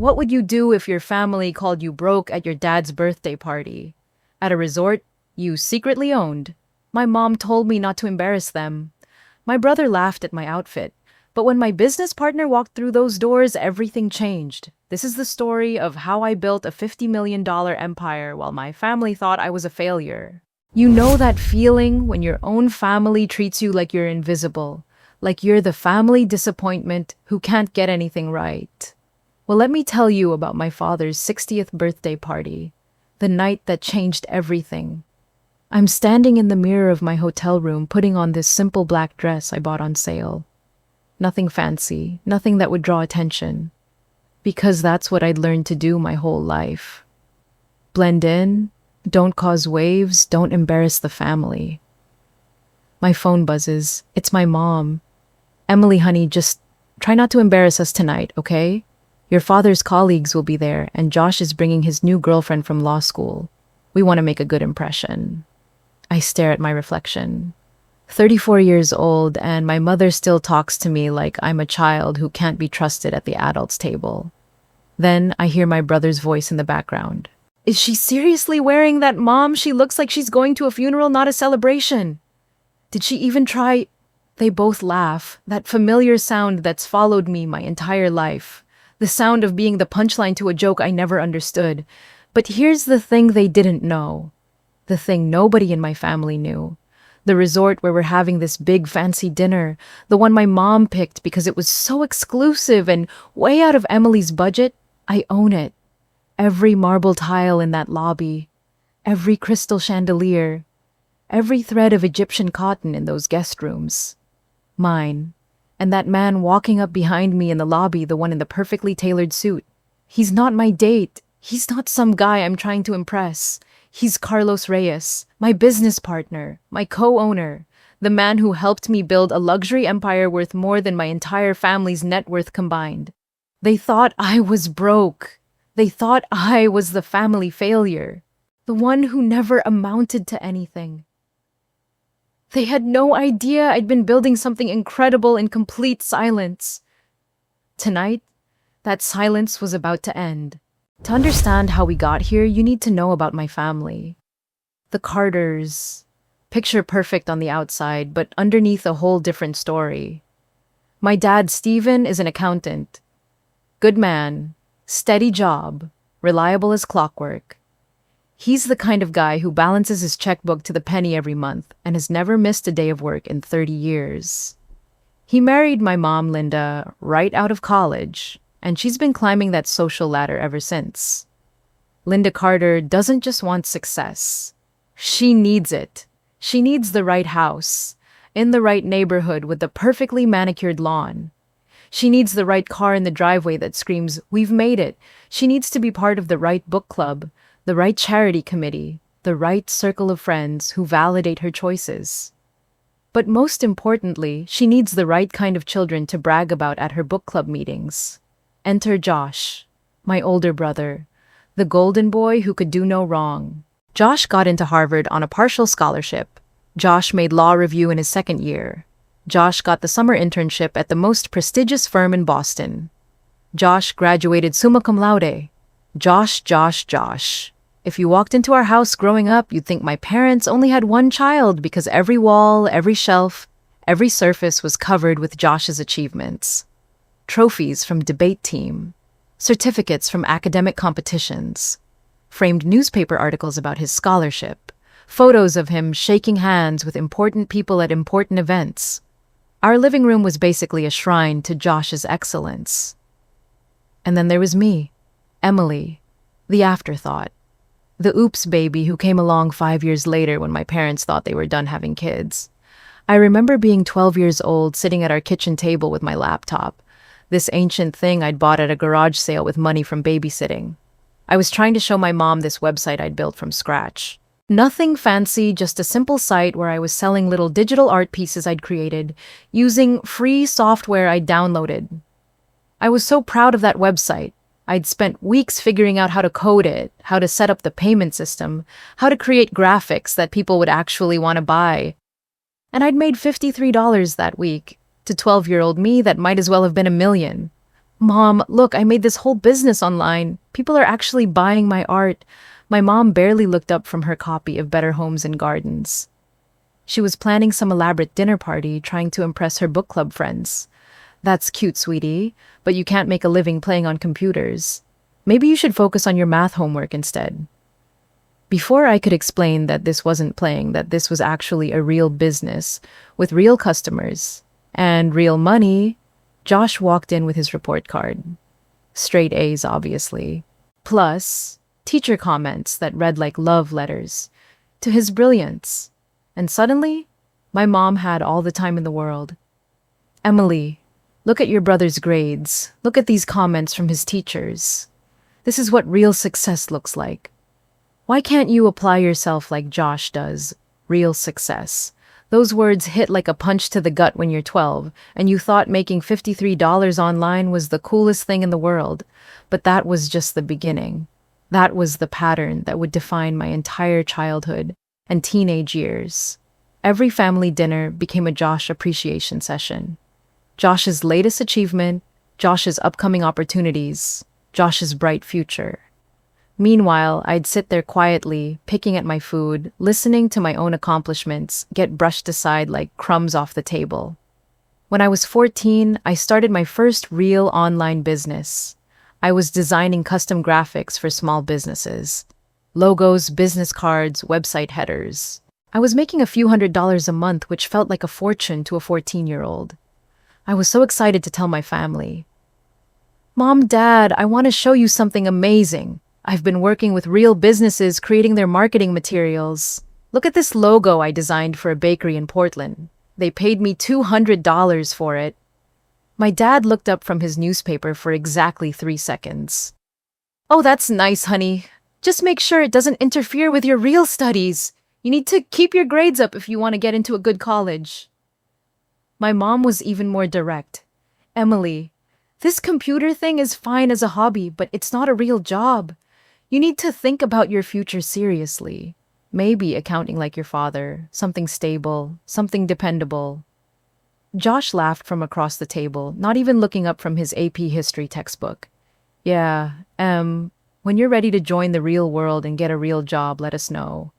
What would you do if your family called you broke at your dad's birthday party? At a resort you secretly owned. My mom told me not to embarrass them. My brother laughed at my outfit. But when my business partner walked through those doors, everything changed. This is the story of how I built a $50 million empire while my family thought I was a failure. You know that feeling when your own family treats you like you're invisible, like you're the family disappointment who can't get anything right. Well, let me tell you about my father's 60th birthday party, the night that changed everything. I'm standing in the mirror of my hotel room putting on this simple black dress I bought on sale. Nothing fancy, nothing that would draw attention. Because that's what I'd learned to do my whole life. Blend in, don't cause waves, don't embarrass the family. My phone buzzes. It's my mom. Emily, honey, just try not to embarrass us tonight, okay? Your father's colleagues will be there, and Josh is bringing his new girlfriend from law school. We want to make a good impression. I stare at my reflection. 34 years old, and my mother still talks to me like I'm a child who can't be trusted at the adults' table. Then I hear my brother's voice in the background. Is she seriously wearing that, Mom? She looks like she's going to a funeral, not a celebration. Did she even try? They both laugh, that familiar sound that's followed me my entire life. The sound of being the punchline to a joke I never understood. But here's the thing they didn't know. The thing nobody in my family knew. The resort where we're having this big fancy dinner, the one my mom picked because it was so exclusive and way out of Emily's budget, I own it. Every marble tile in that lobby, every crystal chandelier, every thread of Egyptian cotton in those guest rooms. Mine. And that man walking up behind me in the lobby, the one in the perfectly tailored suit. He's not my date. He's not some guy I'm trying to impress. He's Carlos Reyes, my business partner, my co-owner, the man who helped me build a luxury empire worth more than my entire family's net worth combined. They thought I was broke. They thought I was the family failure, the one who never amounted to anything. They had no idea I'd been building something incredible in complete silence. Tonight, that silence was about to end. To understand how we got here, you need to know about my family. The Carters. Picture perfect on the outside, but underneath a whole different story. My dad, Stephen, is an accountant. Good man, steady job, reliable as clockwork. He's the kind of guy who balances his checkbook to the penny every month and has never missed a day of work in 30 years. He married my mom, Linda, right out of college, and she's been climbing that social ladder ever since. Linda Carter doesn't just want success. She needs it. She needs the right house, in the right neighborhood with the perfectly manicured lawn. She needs the right car in the driveway that screams, "We've made it." She needs to be part of the right book club, the right charity committee, the right circle of friends who validate her choices. But most importantly, she needs the right kind of children to brag about at her book club meetings. Enter Josh, my older brother, the golden boy who could do no wrong. Josh got into Harvard on a partial scholarship. Josh made law review in his second year. Josh got the summer internship at the most prestigious firm in Boston. Josh graduated summa cum laude. Josh. If you walked into our house growing up, you'd think my parents only had one child because every wall, every shelf, every surface was covered with Josh's achievements. Trophies from debate team, certificates from academic competitions, framed newspaper articles about his scholarship, photos of him shaking hands with important people at important events. Our living room was basically a shrine to Josh's excellence. And then there was me, Emily, the afterthought, the oops baby who came along 5 years later when my parents thought they were done having kids. I remember being 12 years old, sitting at our kitchen table with my laptop, this ancient thing I'd bought at a garage sale with money from babysitting. I was trying to show my mom this website I'd built from scratch. Nothing fancy, just a simple site where I was selling little digital art pieces I'd created using free software I'd downloaded. I was so proud of that website. I'd spent weeks figuring out how to code it, how to set up the payment system, how to create graphics that people would actually want to buy. And I'd made $53 that week. To 12-year-old me, that might as well have been $1 million. Mom, look, I made this whole business online. People are actually buying my art. My mom barely looked up from her copy of Better Homes and Gardens. She was planning some elaborate dinner party, trying to impress her book club friends. That's cute, sweetie, but you can't make a living playing on computers. Maybe you should focus on your math homework instead. Before I could explain that this wasn't playing, that this was actually a real business with real customers and real money, Josh walked in with his report card. Straight A's, obviously. Plus, teacher comments that read like love letters to his brilliance. And suddenly, my mom had all the time in the world. Emily, look at your brother's grades. Look at these comments from his teachers. This is what real success looks like. Why can't you apply yourself like Josh does? Real success. Those words hit like a punch to the gut when you're 12, and you thought making $53 online was the coolest thing in the world. But that was just the beginning. That was the pattern that would define my entire childhood and teenage years. Every family dinner became a Josh appreciation session. Josh's latest achievement, Josh's upcoming opportunities, Josh's bright future. Meanwhile, I'd sit there quietly, picking at my food, listening to my own accomplishments get brushed aside like crumbs off the table. When I was 14, I started my first real online business. I was designing custom graphics for small businesses. Logos, business cards, website headers. I was making a few $100s a month, which felt like a fortune to a 14-year-old. I was so excited to tell my family. Mom, Dad, I want to show you something amazing. I've been working with real businesses creating their marketing materials. Look at this logo I designed for a bakery in Portland. They paid me $200 for it. My dad looked up from his newspaper for exactly 3 seconds. Oh, that's nice, honey. Just make sure it doesn't interfere with your real studies. You need to keep your grades up if you want to get into a good college. My mom was even more direct. Emily, this computer thing is fine as a hobby, but it's not a real job. You need to think about your future seriously. Maybe accounting like your father, something stable, something dependable. Josh laughed from across the table, not even looking up from his AP history textbook. Yeah, when you're ready to join the real world and get a real job, let us know.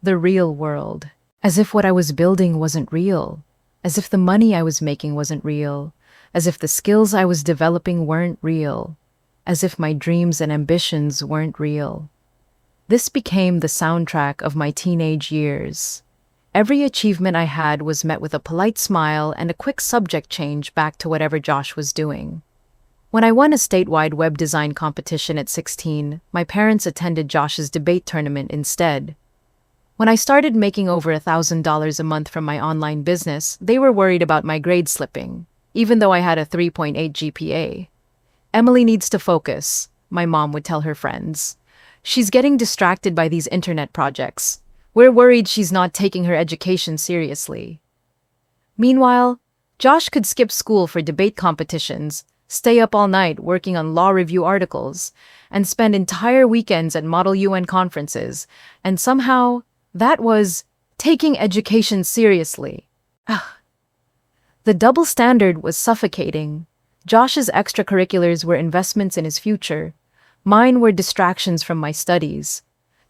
The real world. As if what I was building wasn't real. As if the money I was making wasn't real. As if the skills I was developing weren't real. As if my dreams and ambitions weren't real. This became the soundtrack of my teenage years. Every achievement I had was met with a polite smile and a quick subject change back to whatever Josh was doing. When I won a statewide web design competition at 16, my parents attended Josh's debate tournament instead. When I started making over $1,000 a month from my online business, they were worried about my grades slipping, even though I had a 3.8 GPA. Emily needs to focus, my mom would tell her friends. She's getting distracted by these internet projects. We're worried she's not taking her education seriously. Meanwhile, Josh could skip school for debate competitions, stay up all night working on law review articles, and spend entire weekends at Model UN conferences, and somehow, that was taking education seriously. The double standard was suffocating. Josh's extracurriculars were investments in his future. Mine were distractions from my studies.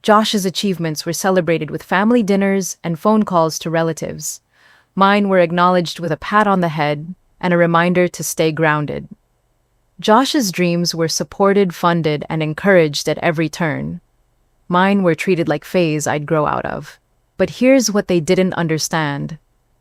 Josh's achievements were celebrated with family dinners and phone calls to relatives. Mine were acknowledged with a pat on the head and a reminder to stay grounded. Josh's dreams were supported, funded, and encouraged at every turn. Mine were treated like phase I'd grow out of. But here's what they didn't understand.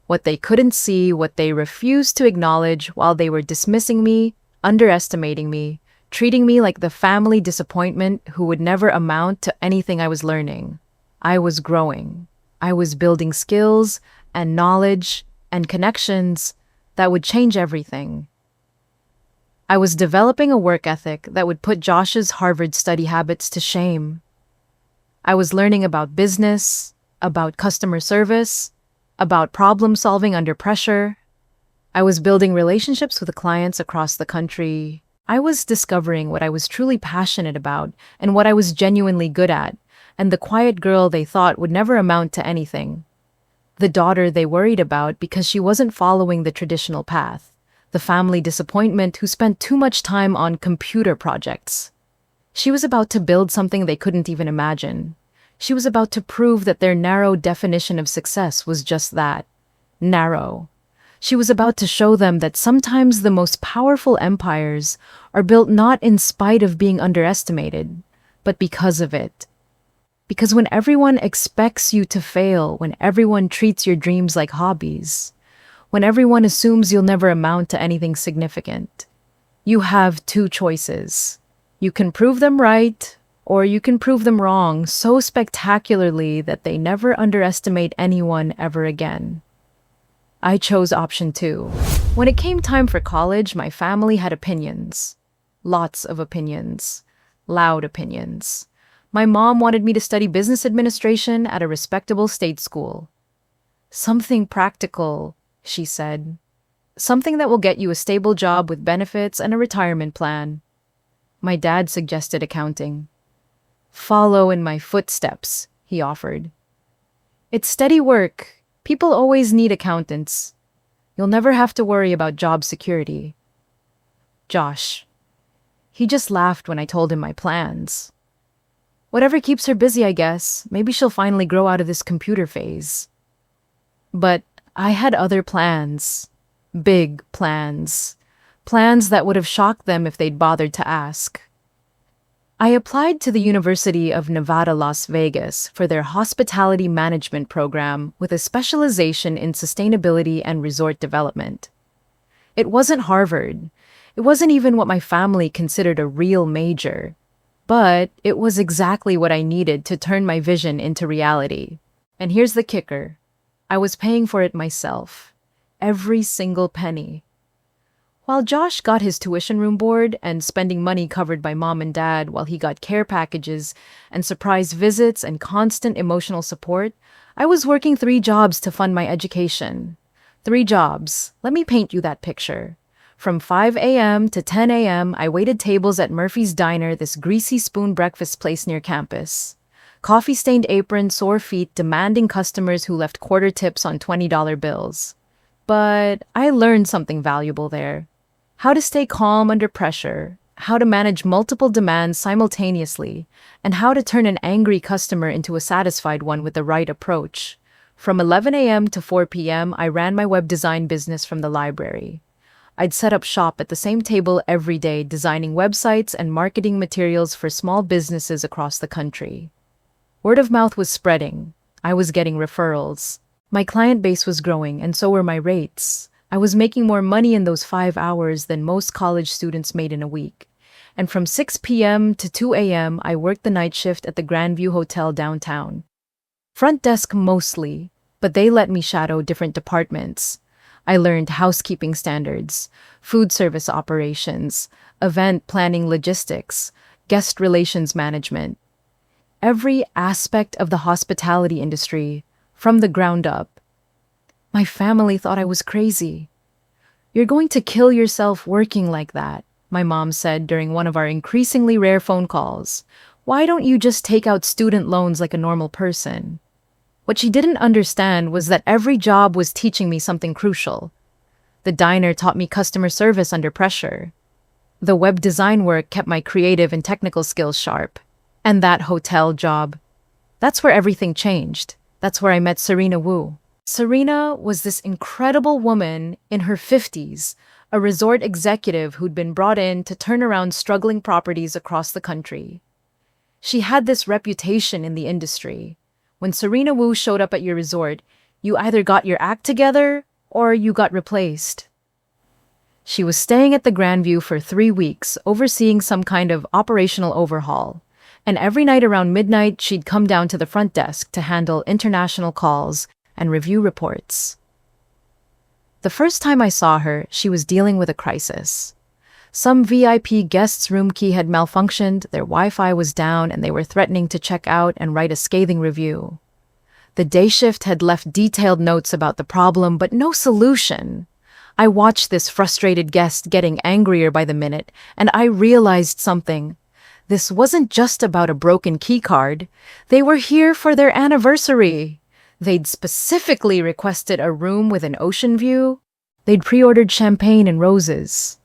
What they couldn't see, what they refused to acknowledge while they were dismissing me, underestimating me, treating me like the family disappointment who would never amount to anything I was learning. I was growing. I was building skills and knowledge and connections that would change everything. I was developing a work ethic that would put Josh's Harvard study habits to shame. I was learning about business, about customer service, about problem solving under pressure. I was building relationships with clients across the country. I was discovering what I was truly passionate about and what I was genuinely good at, and the quiet girl they thought would never amount to anything. The daughter they worried about because she wasn't following the traditional path. the family disappointment who spent too much time on computer projects. She was about to build something they couldn't even imagine. She was about to prove that their narrow definition of success was just that, narrow. She was about to show them that sometimes the most powerful empires are built not in spite of being underestimated, but because of it. Because when everyone expects you to fail, when everyone treats your dreams like hobbies, when everyone assumes you'll never amount to anything significant, you have two choices. You can prove them right, or you can prove them wrong so spectacularly that they never underestimate anyone ever again. I chose option 2. When it came time for college, my family had opinions. Lots of opinions. Loud opinions. My mom wanted me to study business administration at a respectable state school. Something practical, she said. Something that will get you a stable job with benefits and a retirement plan. My dad suggested accounting. Follow in my footsteps, he offered. It's steady work. People always need accountants. You'll never have to worry about job security. Josh. He just laughed when I told him my plans. Whatever keeps her busy, I guess. Maybe she'll finally grow out of this computer phase. But I had other plans. Big plans. Plans that would have shocked them if they'd bothered to ask. I applied to the University of Nevada, Las Vegas for their hospitality management program with a specialization in sustainability and resort development. It wasn't Harvard. It wasn't even what my family considered a real major. But it was exactly what I needed to turn my vision into reality. And here's the kicker. I was paying for it myself. Every single penny. While Josh got his tuition room board and spending money covered by mom and dad while he got care packages and surprise visits and constant emotional support, I was working 3 jobs to fund my education. 3 jobs. Let me paint you that picture. From 5 a.m. to 10 a.m., I waited tables at Murphy's Diner, this greasy spoon breakfast place near campus. Coffee-stained apron, sore feet, demanding customers who left quarter tips on $20 bills. But I learned something valuable there. How to stay calm under pressure, how to manage multiple demands simultaneously, and how to turn an angry customer into a satisfied one with the right approach. From 11 a.m. to 4 p.m., I ran my web design business from the library. I'd set up shop at the same table every day, designing websites and marketing materials for small businesses across the country. Word of mouth was spreading. I was getting referrals. My client base was growing, and so were my rates. I was making more money in those 5 hours than most college students made in a week. And from 6 p.m. to 2 a.m., I worked the night shift at the Grandview Hotel downtown. Front desk mostly, but they let me shadow different departments. I learned housekeeping standards, food service operations, event planning logistics, guest relations management. Every aspect of the hospitality industry, from the ground up. My family thought I was crazy. You're going to kill yourself working like that, my mom said during one of our increasingly rare phone calls. Why don't you just take out student loans like a normal person? What she didn't understand was that every job was teaching me something crucial. The diner taught me customer service under pressure. The web design work kept my creative and technical skills sharp. And that hotel job. That's where everything changed. That's where I met Serena Wu. Serena was this incredible woman in her 50s, a resort executive who'd been brought in to turn around struggling properties across the country. She had this reputation in the industry. When Serena Wu showed up at your resort, you either got your act together or you got replaced. She was staying at the Grandview for 3 weeks, overseeing some kind of operational overhaul. And every night around midnight, she'd come down to the front desk to handle international calls and review reports. The first time I saw her, she was dealing with a crisis. Some VIP guest's room key had malfunctioned, their Wi-Fi was down, and they were threatening to check out and write a scathing review. The day shift had left detailed notes about the problem, but no solution. I watched this frustrated guest getting angrier by the minute, and I realized something. This wasn't just about a broken keycard. They were here for their anniversary. They'd specifically requested a room with an ocean view. They'd pre-ordered champagne and roses.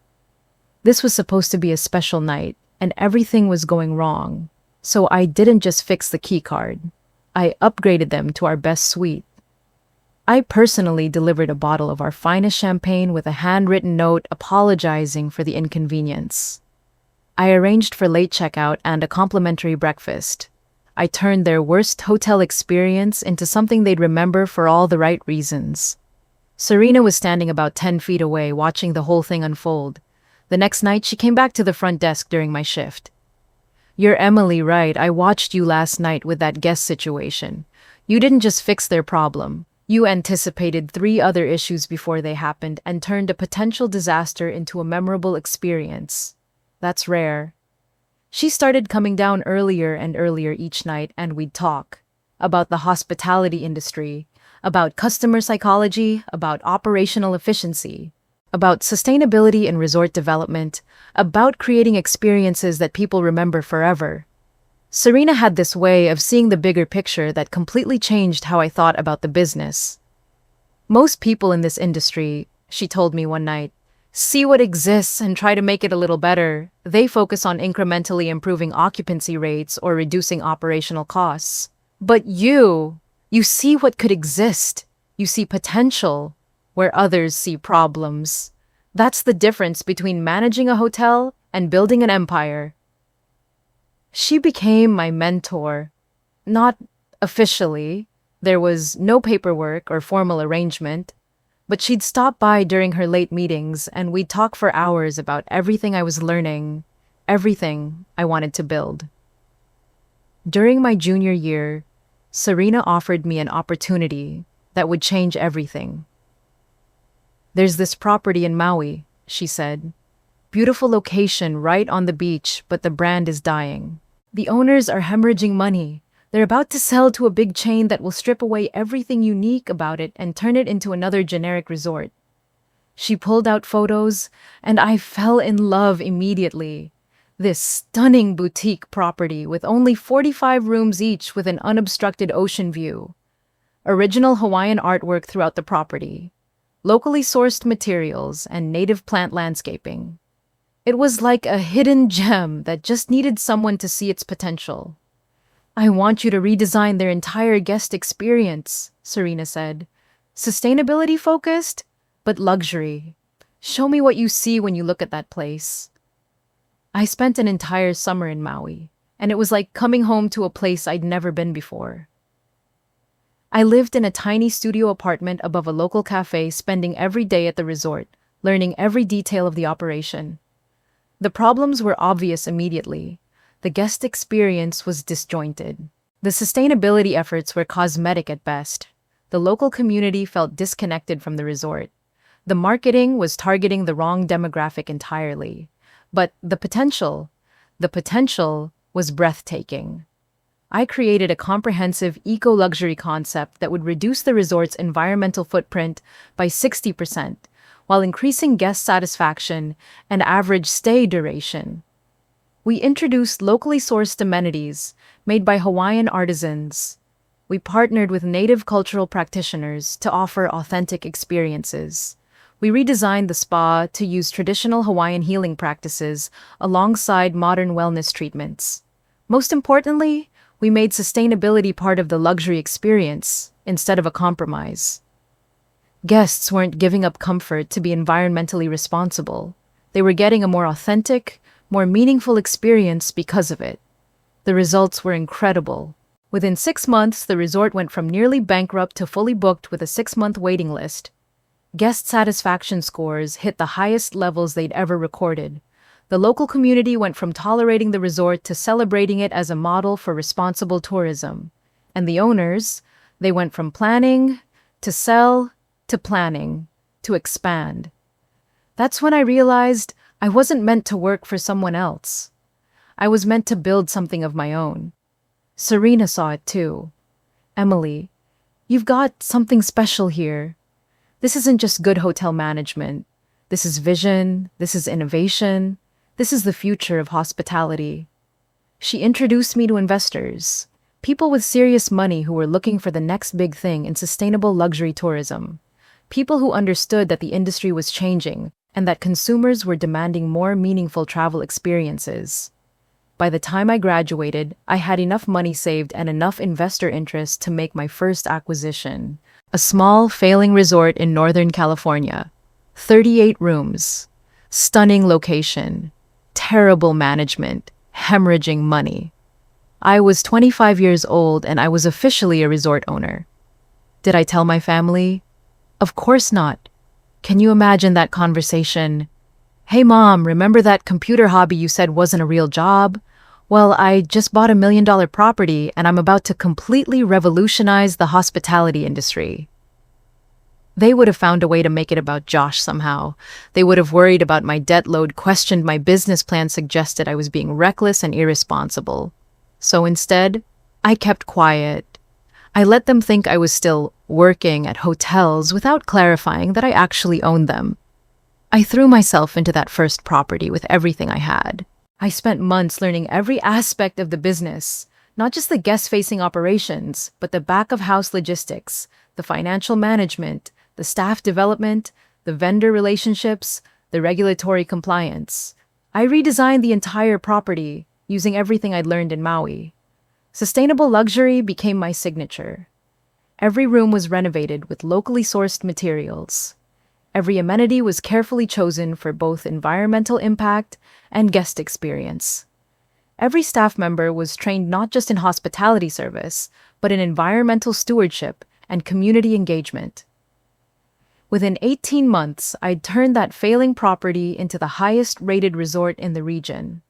This was supposed to be a special night, and everything was going wrong. So I didn't just fix the key card. I upgraded them to our best suite. I personally delivered a bottle of our finest champagne with a handwritten note apologizing for the inconvenience. I arranged for late checkout and a complimentary breakfast. I turned their worst hotel experience into something they'd remember for all the right reasons. Serena was standing about 10 feet away, watching the whole thing unfold. The next night, she came back to the front desk during my shift. "You're Emily, right? I watched you last night with that guest situation. You didn't just fix their problem. You anticipated 3 other issues before they happened and turned a potential disaster into a memorable experience. That's rare." She started coming down earlier and earlier each night, and we'd talk about the hospitality industry, about customer psychology, about operational efficiency, about sustainability and resort development, about creating experiences that people remember forever. Serena had this way of seeing the bigger picture that completely changed how I thought about the business. "Most people in this industry," she told me one night, "see what exists and try to make it a little better. They focus on incrementally improving occupancy rates or reducing operational costs. But you see what could exist. You see potential where others see problems. That's the difference between managing a hotel and building an empire." She became my mentor. Not officially. There was no paperwork or formal arrangement. But she'd stop by during her late meetings, and we'd talk for hours about everything I was learning, everything I wanted to build. During my junior year, Serena offered me an opportunity that would change everything. "There's this property in Maui," she said. "Beautiful location right on the beach, but the brand is dying. The owners are hemorrhaging money. They're about to sell to a big chain that will strip away everything unique about it and turn it into another generic resort." She pulled out photos, and I fell in love immediately. This stunning boutique property with only 45 rooms each with an unobstructed ocean view. Original Hawaiian artwork throughout the property. Locally sourced materials and native plant landscaping. It was like a hidden gem that just needed someone to see its potential. "I want you to redesign their entire guest experience," Serena said. "Sustainability focused, but luxury. Show me what you see when you look at that place." I spent an entire summer in Maui, and it was like coming home to a place I'd never been before. I lived in a tiny studio apartment above a local cafe, spending every day at the resort, learning every detail of the operation. The problems were obvious immediately. The guest experience was disjointed. The sustainability efforts were cosmetic at best. The local community felt disconnected from the resort. The marketing was targeting the wrong demographic entirely. But the potential was breathtaking. I created a comprehensive eco-luxury concept that would reduce the resort's environmental footprint by 60%, while increasing guest satisfaction and average stay duration. We introduced locally sourced amenities made by Hawaiian artisans. We partnered with native cultural practitioners to offer authentic experiences. We redesigned the spa to use traditional Hawaiian healing practices alongside modern wellness treatments. Most importantly, we made sustainability part of the luxury experience instead of a compromise. Guests weren't giving up comfort to be environmentally responsible. They were getting a more authentic, more meaningful experience because of it. The results were incredible. Within 6 months, the resort went from nearly bankrupt to fully booked with a 6-month waiting list. Guest satisfaction scores hit the highest levels they'd ever recorded. The local community went from tolerating the resort to celebrating it as a model for responsible tourism. And the owners, they went from planning to sell to planning to expand. That's when I realized I wasn't meant to work for someone else. I was meant to build something of my own. Serena saw it too. "Emily, you've got something special here. This isn't just good hotel management. This is vision, this is innovation, this is the future of hospitality." She introduced me to investors, people with serious money who were looking for the next big thing in sustainable luxury tourism. People who understood that the industry was changing and that consumers were demanding more meaningful travel experiences. By the time I graduated, I had enough money saved and enough investor interest to make my first acquisition. A small, failing resort in Northern California. 38 rooms. Stunning location. Terrible management. Hemorrhaging money. I was 25 years old and I was officially a resort owner. Did I tell my family? Of course not. Can you imagine that conversation? Hey mom, remember that computer hobby you said wasn't a real job? Well, I just bought $1 million property and I'm about to completely revolutionize the hospitality industry. They would have found a way to make it about Josh somehow. They would have worried about my debt load, questioned my business plan, suggested I was being reckless and irresponsible. So instead, I kept quiet. I let them think I was still working at hotels without clarifying that I actually owned them. I threw myself into that first property with everything I had. I spent months learning every aspect of the business, not just the guest-facing operations, but the back-of-house logistics, the financial management, the staff development, the vendor relationships, the regulatory compliance. I redesigned the entire property using everything I'd learned in Maui. Sustainable luxury became my signature. Every room was renovated with locally sourced materials. Every amenity was carefully chosen for both environmental impact and guest experience. Every staff member was trained not just in hospitality service, but in environmental stewardship and community engagement. Within 18 months, I'd turned that failing property into the highest-rated resort in the region.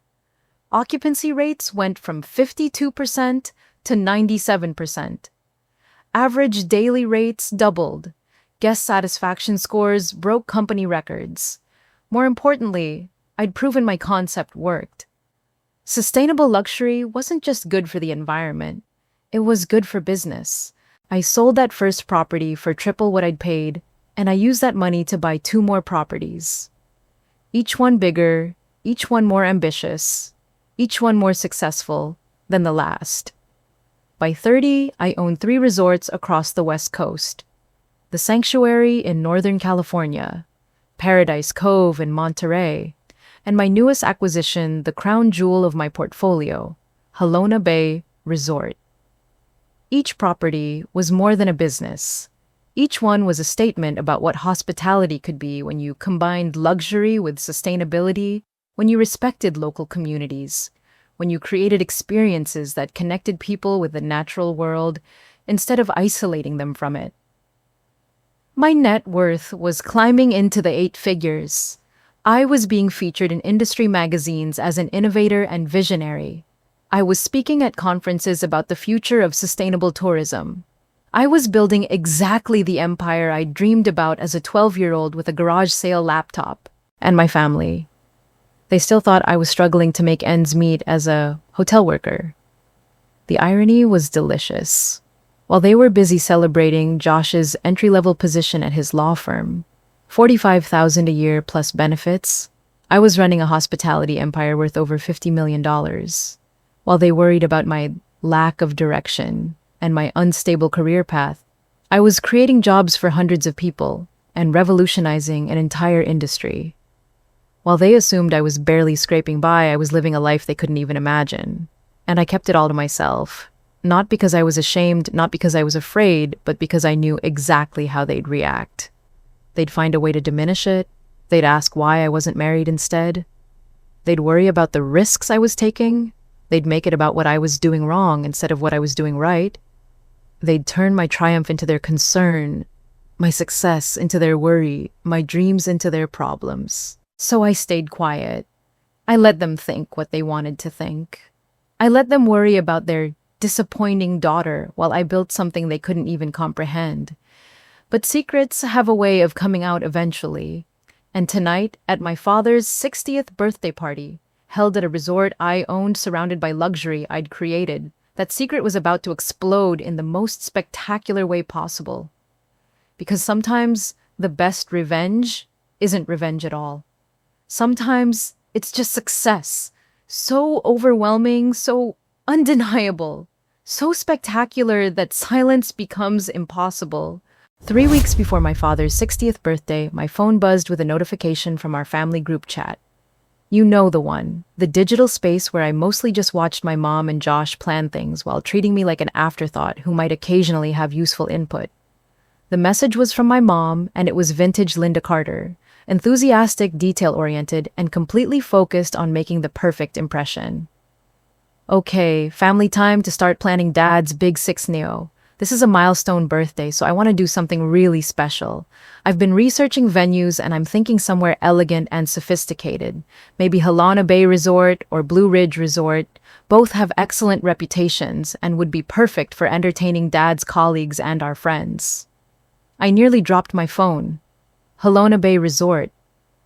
Occupancy rates went from 52% to 97%. Average daily rates doubled. Guest satisfaction scores broke company records. More importantly, I'd proven my concept worked. Sustainable luxury wasn't just good for the environment. It was good for business. I sold that first property for triple what I'd paid, and I used that money to buy 2 more properties. Each one bigger, each one more ambitious, each one more successful than the last. By 30, I owned 3 resorts across the West Coast. The Sanctuary in Northern California, Paradise Cove in Monterey, and my newest acquisition, the crown jewel of my portfolio, Halona Bay Resort. Each property was more than a business. Each one was a statement about what hospitality could be when you combined luxury with sustainability, when you respected local communities, when you created experiences that connected people with the natural world instead of isolating them from it. My net worth was climbing into the 8 figures. I was being featured in industry magazines as an innovator and visionary. I was speaking at conferences about the future of sustainable tourism. I was building exactly the empire I dreamed about as a 12-year-old with a garage sale laptop. And my family. They still thought I was struggling to make ends meet as a hotel worker. The irony was delicious. While they were busy celebrating Josh's entry-level position at his law firm, $45,000 a year plus benefits, I was running a hospitality empire worth over $50 million. While they worried about my lack of direction and my unstable career path, I was creating jobs for hundreds of people and revolutionizing an entire industry. While they assumed I was barely scraping by, I was living a life they couldn't even imagine. And I kept it all to myself. Not because I was ashamed, not because I was afraid, but because I knew exactly how they'd react. They'd find a way to diminish it. They'd ask why I wasn't married instead. They'd worry about the risks I was taking. They'd make it about what I was doing wrong instead of what I was doing right. They'd turn my triumph into their concern, my success into their worry, my dreams into their problems. So I stayed quiet. I let them think what they wanted to think. I let them worry about their disappointing daughter while I built something they couldn't even comprehend. But secrets have a way of coming out eventually. And tonight, at my father's 60th birthday party, held at a resort I owned surrounded by luxury I'd created, that secret was about to explode in the most spectacular way possible. Because sometimes the best revenge isn't revenge at all. Sometimes it's just success. So overwhelming, so undeniable, so spectacular that silence becomes impossible. 3 weeks before my father's 60th birthday, my phone buzzed with a notification from our family group chat. You know the one, the digital space where I mostly just watched my mom and Josh plan things while treating me like an afterthought who might occasionally have useful input. The message was from my mom, and it was vintage Linda Carter, enthusiastic, detail-oriented, and completely focused on making the perfect impression. Okay, family time to start planning Dad's Big Six Neo. This is a milestone birthday, so I want to do something really special. I've been researching venues and I'm thinking somewhere elegant and sophisticated. Maybe Halana Bay Resort or Blue Ridge Resort. Both have excellent reputations and would be perfect for entertaining Dad's colleagues and our friends. I nearly dropped my phone. Halona Bay Resort.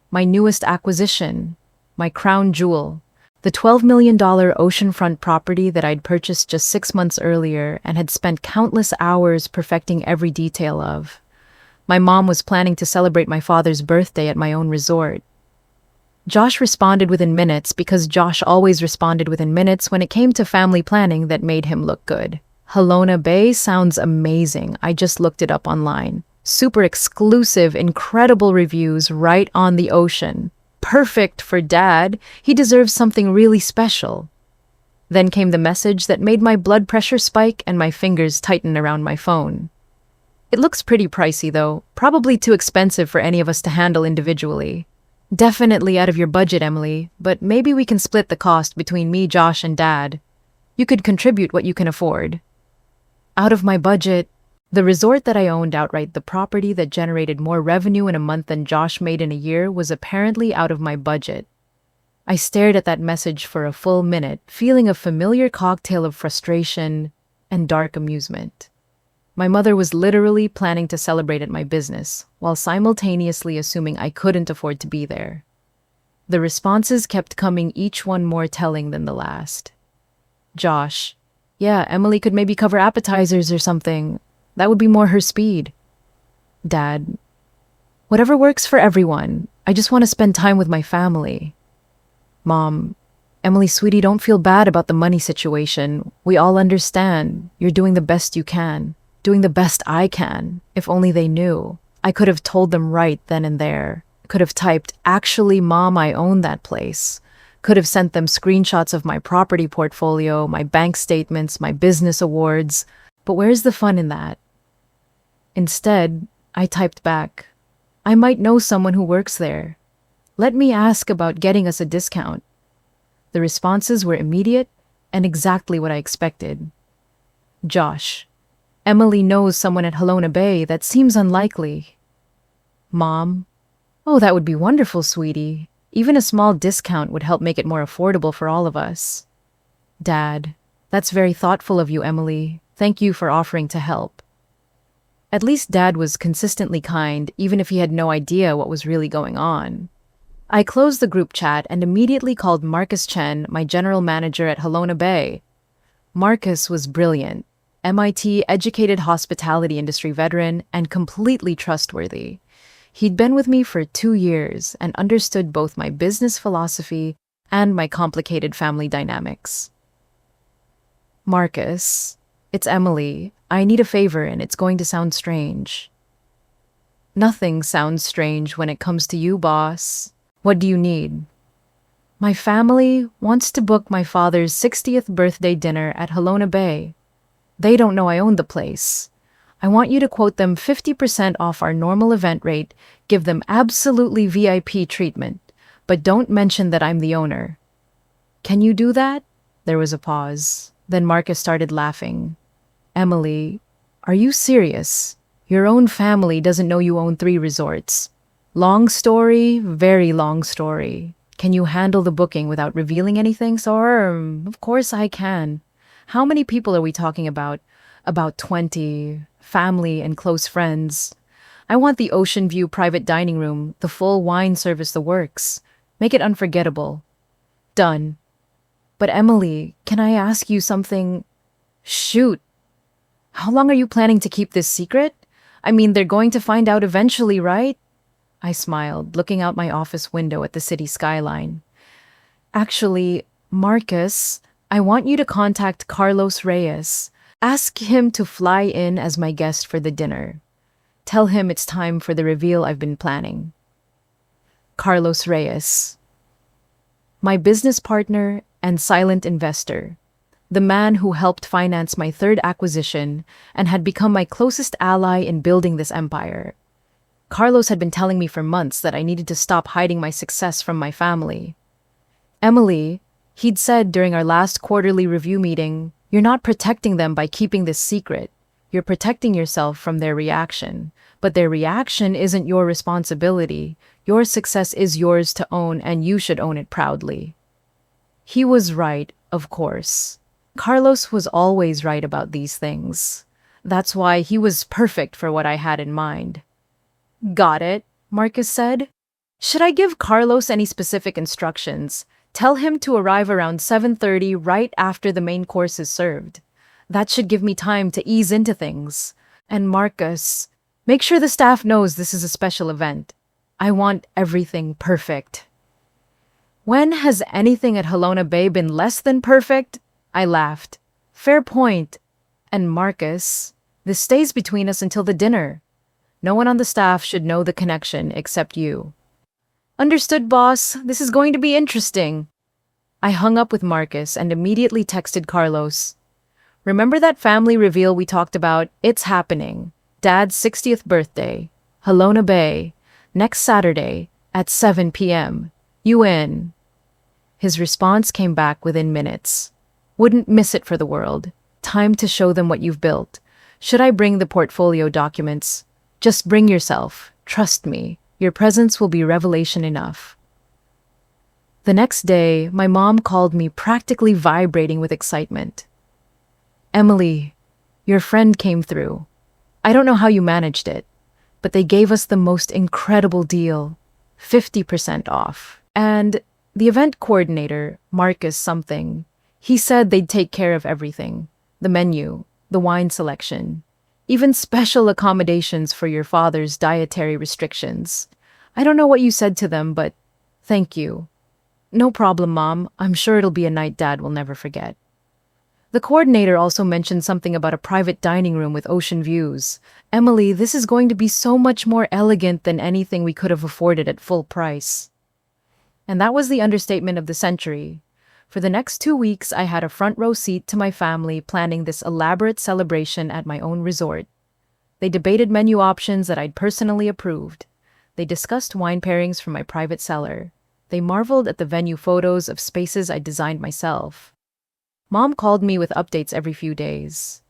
My newest acquisition. My crown jewel. The $12 million oceanfront property that I'd purchased just 6 months earlier and had spent countless hours perfecting every detail of. My mom was planning to celebrate my father's birthday at my own resort. Josh responded within minutes because Josh always responded within minutes when it came to family planning that made him look good. Halona Bay sounds amazing. I just looked it up online. Super exclusive, incredible reviews right on the ocean. Perfect for Dad. He deserves something really special. Then came the message that made my blood pressure spike and my fingers tighten around my phone. It looks pretty pricey though, probably too expensive for any of us to handle individually. Definitely out of your budget, Emily, but maybe we can split the cost between me, Josh, and Dad. You could contribute what you can afford. Out of my budget, the resort that I owned outright, the property that generated more revenue in a month than Josh made in a year, was apparently out of my budget. I stared at that message for a full minute, feeling a familiar cocktail of frustration and dark amusement. My mother was literally planning to celebrate at my business, while simultaneously assuming I couldn't afford to be there. The responses kept coming, each one more telling than the last. Josh, yeah, Emily could maybe cover appetizers or something. That would be more her speed. Dad, whatever works for everyone. I just want to spend time with my family. Mom, Emily, sweetie, don't feel bad about the money situation. We all understand. You're doing the best you can. Doing the best I can. If only they knew. I could have told them right then and there. Could have typed, actually, Mom, I own that place. Could have sent them screenshots of my property portfolio, my bank statements, my business awards. But where's the fun in that? Instead, I typed back, I might know someone who works there. Let me ask about getting us a discount. The responses were immediate and exactly what I expected. Josh, Emily knows someone at Halona Bay. That seems unlikely. Mom, oh, that would be wonderful, sweetie. Even a small discount would help make it more affordable for all of us. Dad, that's very thoughtful of you, Emily. Thank you for offering to help. At least Dad was consistently kind, even if he had no idea what was really going on. I closed the group chat and immediately called Marcus Chen, my general manager at Halona Bay. Marcus was brilliant, MIT educated hospitality industry veteran, and completely trustworthy. He'd been with me for 2 years and understood both my business philosophy and my complicated family dynamics. Marcus, it's Emily. I need a favor and it's going to sound strange. Nothing sounds strange when it comes to you, boss. What do you need? My family wants to book my father's 60th birthday dinner at Halona Bay. They don't know I own the place. I want you to quote them 50% off our normal event rate, give them absolutely VIP treatment, but don't mention that I'm the owner. Can you do that? There was a pause. Then Marcus started laughing. Emily, are you serious? Your own family doesn't know you own 3 resorts. Long story, very long story. Can you handle the booking without revealing anything, sir? Of course I can. How many people are we talking about? About 20. Family and close friends. I want the ocean view private dining room, the full wine service, the works. Make it unforgettable. Done. But Emily, can I ask you something? Shoot. How long are you planning to keep this secret? I mean, they're going to find out eventually, right? I smiled, looking out my office window at the city skyline. Actually, Marcus, I want you to contact Carlos Reyes. Ask him to fly in as my guest for the dinner. Tell him it's time for the reveal I've been planning. Carlos Reyes, my business partner and silent investor, the man who helped finance my third acquisition and had become my closest ally in building this empire. Carlos had been telling me for months that I needed to stop hiding my success from my family. Emily, he'd said during our last quarterly review meeting, "You're not protecting them by keeping this secret. You're protecting yourself from their reaction. But their reaction isn't your responsibility. Your success is yours to own, and you should own it proudly." He was right, of course. Carlos was always right about these things. That's why he was perfect for what I had in mind. "Got it," Marcus said. "Should I give Carlos any specific instructions? Tell him to arrive around 7:30 right after the main course is served. That should give me time to ease into things. And Marcus, make sure the staff knows this is a special event. I want everything perfect." When has anything at Halona Bay been less than perfect? I laughed. Fair point. And Marcus, this stays between us until the dinner. No one on the staff should know the connection except you. Understood, boss. This is going to be interesting. I hung up with Marcus and immediately texted Carlos. Remember that family reveal we talked about? It's happening. Dad's 60th birthday. Halona Bay. Next Saturday at 7 p.m. You in? His response came back within minutes. Wouldn't miss it for the world. Time to show them what you've built. Should I bring the portfolio documents? Just bring yourself. Trust me. Your presence will be revelation enough. The next day, my mom called me practically vibrating with excitement. "Emily, your friend came through. I don't know how you managed it, but they gave us the most incredible deal. 50% off. And the event coordinator, Marcus something, he said they'd take care of everything. The menu, the wine selection, even special accommodations for your father's dietary restrictions. I don't know what you said to them, but thank you." "No problem, Mom. I'm sure it'll be a night Dad will never forget." The coordinator also mentioned something about a private dining room with ocean views. "Emily, this is going to be so much more elegant than anything we could have afforded at full price." And that was the understatement of the century. For the next 2 weeks, I had a front row seat to my family planning this elaborate celebration at my own resort. They debated menu options that I'd personally approved. They discussed wine pairings from my private cellar. They marveled at the venue photos of spaces I designed myself. Mom called me with updates every few days.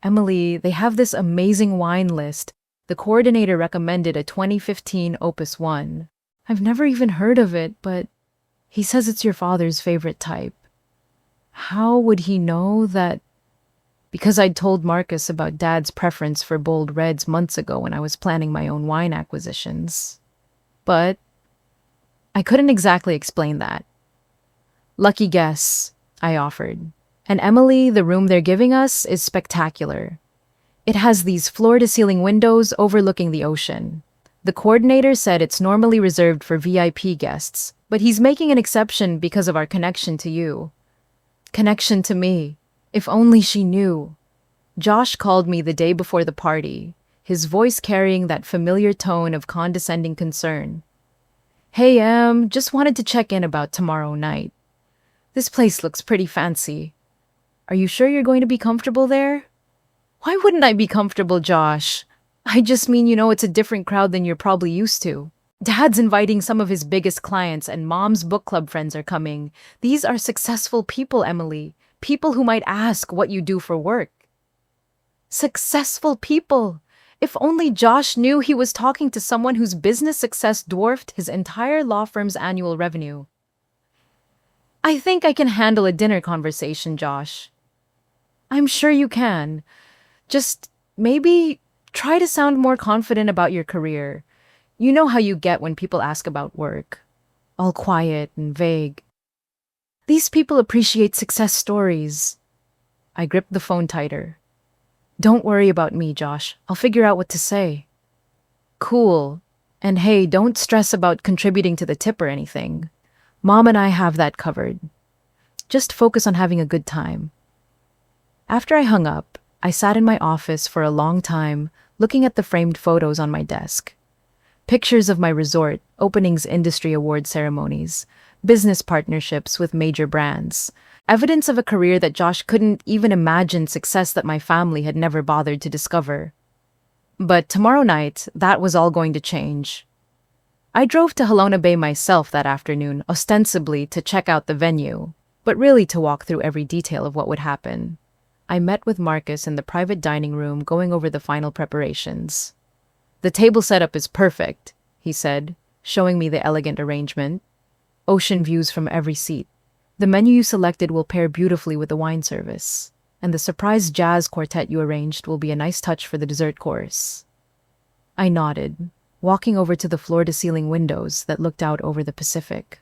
"Emily, they have this amazing wine list. The coordinator recommended a 2015 Opus 1. I've never even heard of it, but he says it's your father's favorite type." How would he know that? Because I'd told Marcus about Dad's preference for bold reds months ago when I was planning my own wine acquisitions. But I couldn't exactly explain that. "Lucky guess," I offered. "And Emily, the room they're giving us is spectacular. It has these floor-to-ceiling windows overlooking the ocean. The coordinator said it's normally reserved for VIP guests, but he's making an exception because of our connection to you." Connection to me. If only she knew. Josh called me the day before the party, his voice carrying that familiar tone of condescending concern. "Hey, just wanted to check in about tomorrow night. This place looks pretty fancy. Are you sure you're going to be comfortable there?" "Why wouldn't I be comfortable, Josh? I just mean, it's a different crowd than you're probably used to. Dad's inviting some of his biggest clients and Mom's book club friends are coming. These are successful people, Emily. People who might ask what you do for work." Successful people! If only Josh knew he was talking to someone whose business success dwarfed his entire law firm's annual revenue. "I think I can handle a dinner conversation, Josh." "I'm sure you can. Just maybe try to sound more confident about your career. You know how you get when people ask about work. All quiet and vague. These people appreciate success stories." I gripped the phone tighter. "Don't worry about me, Josh. I'll figure out what to say." "Cool. And hey, don't stress about contributing to the tip or anything. Mom and I have that covered. Just focus on having a good time." After I hung up, I sat in my office for a long time, looking at the framed photos on my desk. Pictures of my resort, openings, industry award ceremonies, business partnerships with major brands. Evidence of a career that Josh couldn't even imagine, success that my family had never bothered to discover. But tomorrow night, that was all going to change. I drove to Halona Bay myself that afternoon, ostensibly to check out the venue, but really to walk through every detail of what would happen. I met with Marcus in the private dining room, going over the final preparations. "The table setup is perfect," he said, showing me the elegant arrangement. "Ocean views from every seat. The menu you selected will pair beautifully with the wine service, and the surprise jazz quartet you arranged will be a nice touch for the dessert course." I nodded, walking over to the floor-to-ceiling windows that looked out over the Pacific.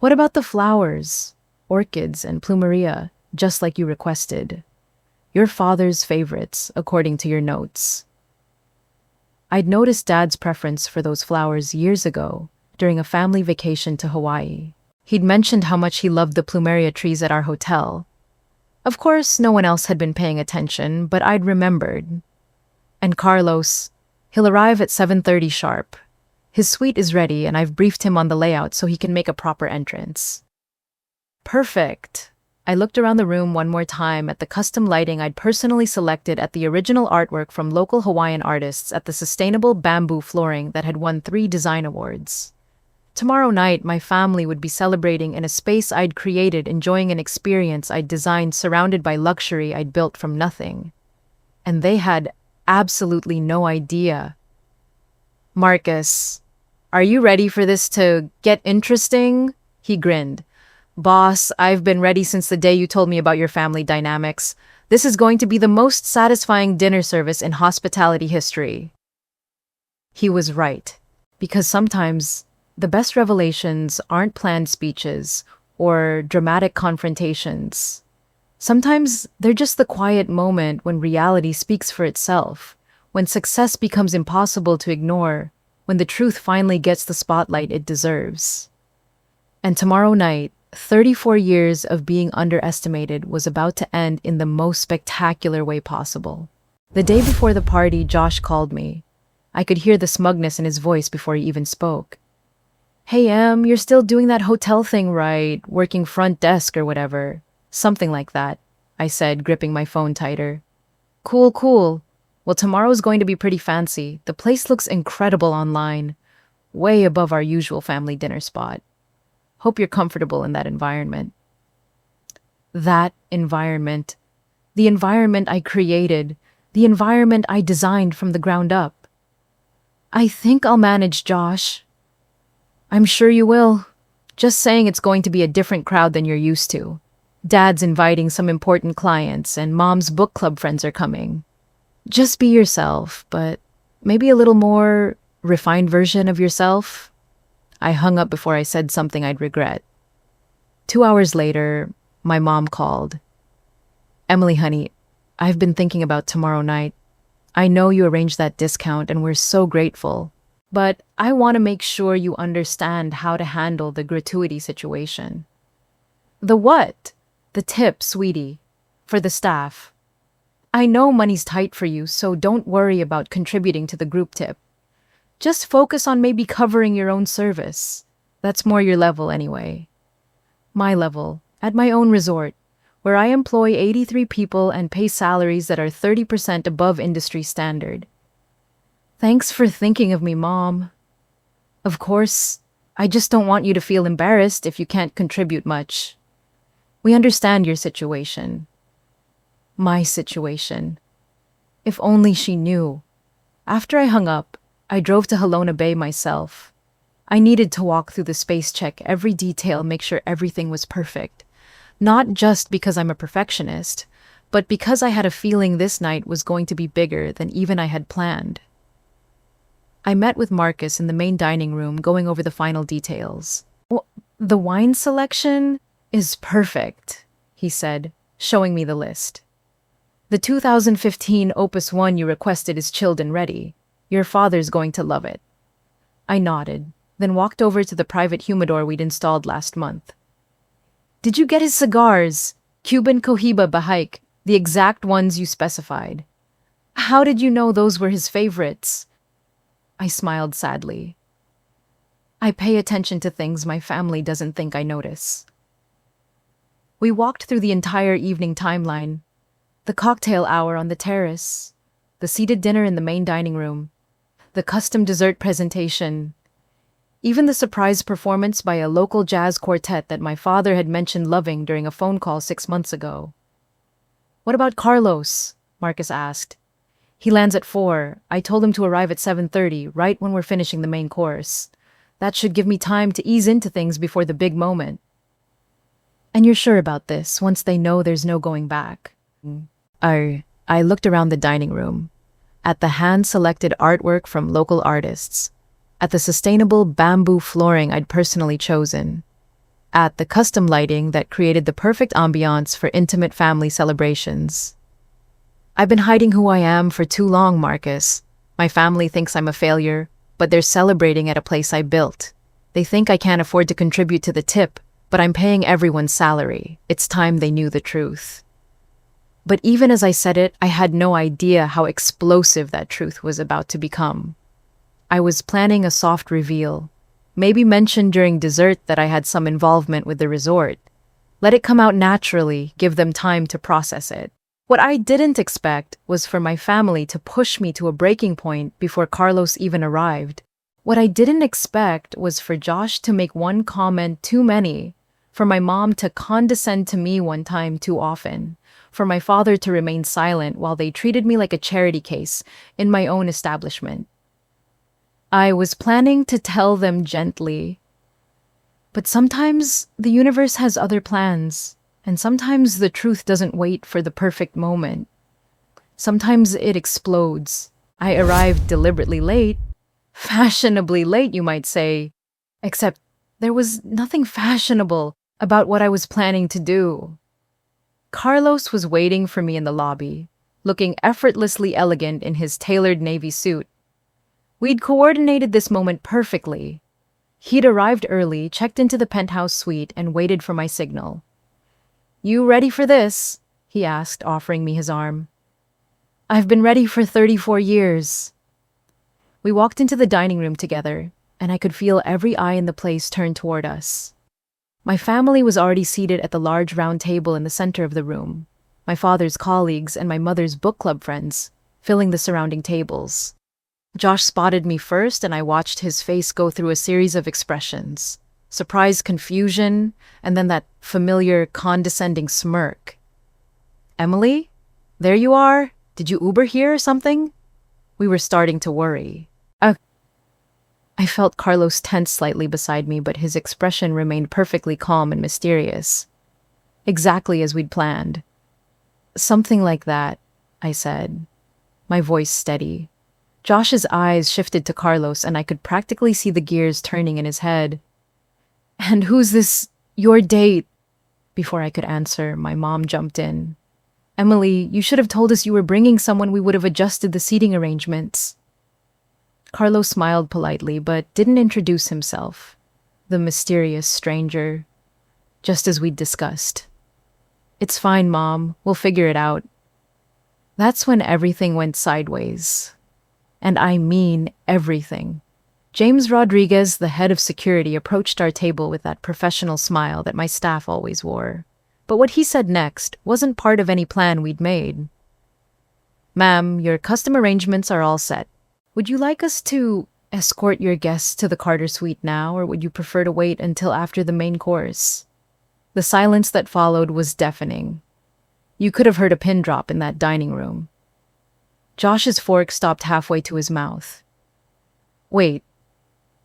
"What about the flowers? Orchids and plumeria, just like you requested. Your father's favorites, according to your notes." I'd noticed Dad's preference for those flowers years ago, during a family vacation to Hawaii. He'd mentioned how much he loved the plumeria trees at our hotel. Of course, no one else had been paying attention, but I'd remembered. "And Carlos, he'll arrive at 7:30 sharp. His suite is ready, and I've briefed him on the layout so he can make a proper entrance." Perfect. I looked around the room one more time at the custom lighting I'd personally selected, at the original artwork from local Hawaiian artists, at the sustainable bamboo flooring that had won 3 design awards. Tomorrow night, my family would be celebrating in a space I'd created, enjoying an experience I'd designed, surrounded by luxury I'd built from nothing. And they had absolutely no idea. "Marcus, are you ready for this to get interesting?" He grinned. "Boss, I've been ready since the day you told me about your family dynamics. This is going to be the most satisfying dinner service in hospitality history." He was right, because sometimes the best revelations aren't planned speeches or dramatic confrontations. Sometimes they're just the quiet moment when reality speaks for itself, when success becomes impossible to ignore, when the truth finally gets the spotlight it deserves. And tomorrow night, 34 years of being underestimated was about to end in the most spectacular way possible. The day before the party, Josh called me. I could hear the smugness in his voice before he even spoke. "Hey, you're still doing that hotel thing, right? Working front desk or whatever." "Something like that," I said, gripping my phone tighter. Cool, cool. Well, tomorrow's going to be pretty fancy. The place looks incredible online. Way above our usual family dinner spot. Hope you're comfortable in that environment." That environment. The environment I created. The environment I designed from the ground up. "I think I'll manage, Josh." "I'm sure you will. Just saying, it's going to be a different crowd than you're used to. Dad's inviting some important clients, and Mom's book club friends are coming. Just be yourself, but maybe a little more refined version of yourself." I hung up before I said something I'd regret. 2 hours later, my mom called. "Emily, honey, I've been thinking about tomorrow night. I know you arranged that discount and we're so grateful, but I want to make sure you understand how to handle the gratuity situation." "The what?" "The tip, sweetie. For the staff. I know money's tight for you, so don't worry about contributing to the group tip. Just focus on maybe covering your own service. That's more your level anyway. My level, at my own resort, where I employ 83 people and pay salaries that are 30% above industry standard." "Thanks for thinking of me, Mom. Of course, I just don't want you to feel embarrassed if you can't contribute much. We understand your situation." My situation. If only she knew. After I hung up, I drove to Halona Bay myself. I needed to walk through the space, check every detail, make sure everything was perfect. Not just because I'm a perfectionist, but because I had a feeling this night was going to be bigger than even I had planned. I met with Marcus in the main dining room, going over the final details. "The wine selection is perfect," he said, showing me the list. "The 2015 Opus 1 you requested is chilled and ready. Your father's going to love it." I nodded, then walked over to the private humidor we'd installed last month. "Did you get his cigars? Cuban Cohiba Bahaik, the exact ones you specified." How did you know those were his favorites? I smiled sadly. I pay attention to things my family doesn't think I notice. We walked through the entire evening timeline, the cocktail hour on the terrace, the seated dinner in the main dining room, the custom dessert presentation, even the surprise performance by a local jazz quartet that my father had mentioned loving during a phone call 6 months ago. What about Carlos? Marcus asked. He lands at 4. I told him to arrive at 7:30, right when we're finishing the main course. That should give me time to ease into things before the big moment. And you're sure about this once they know there's no going back? I looked around the dining room, at the hand-selected artwork from local artists, at the sustainable bamboo flooring I'd personally chosen, at the custom lighting that created the perfect ambiance for intimate family celebrations. I've been hiding who I am for too long, Marcus. My family thinks I'm a failure, but they're celebrating at a place I built. They think I can't afford to contribute to the tip, but I'm paying everyone's salary. It's time they knew the truth. But even as I said it, I had no idea how explosive that truth was about to become. I was planning a soft reveal, maybe mention during dessert that I had some involvement with the resort. Let it come out naturally, give them time to process it. What I didn't expect was for my family to push me to a breaking point before Carlos even arrived. What I didn't expect was for Josh to make one comment too many, for my mom to condescend to me one time too often, for my father to remain silent while they treated me like a charity case in my own establishment. I was planning to tell them gently, but sometimes the universe has other plans, and sometimes the truth doesn't wait for the perfect moment. Sometimes it explodes. I arrived deliberately late, fashionably late, you might say, except there was nothing fashionable about what I was planning to do. Carlos was waiting for me in the lobby, looking effortlessly elegant in his tailored navy suit. We'd coordinated this moment perfectly. He'd arrived early, checked into the penthouse suite, and waited for my signal. "You ready for this?" he asked, offering me his arm. "I've been ready for 34 years. We walked into the dining room together, and I could feel every eye in the place turn toward us. My family was already seated at the large round table in the center of the room, my father's colleagues and my mother's book club friends, filling the surrounding tables. Josh spotted me first, and I watched his face go through a series of expressions. Surprise, confusion, and then that familiar, condescending smirk. "Emily? There you are? Did you Uber here or something?" We were starting to worry. I felt Carlos tense slightly beside me, but his expression remained perfectly calm and mysterious. Exactly as we'd planned. "Something like that," I said, my voice steady. Josh's eyes shifted to Carlos, and I could practically see the gears turning in his head. "And who's this, your date?" Before I could answer, my mom jumped in. "Emily, you should have told us you were bringing someone. We would have adjusted the seating arrangements." Carlos smiled politely, but didn't introduce himself. The mysterious stranger, just as we'd discussed. "It's fine, Mom. We'll figure it out." That's when everything went sideways. And I mean everything. James Rodriguez, the head of security, approached our table with that professional smile that my staff always wore. But what he said next wasn't part of any plan we'd made. "Ma'am, your custom arrangements are all set. Would you like us to escort your guests to the Carter Suite now, or would you prefer to wait until after the main course?" The silence that followed was deafening. You could have heard a pin drop in that dining room. Josh's fork stopped halfway to his mouth. "Wait,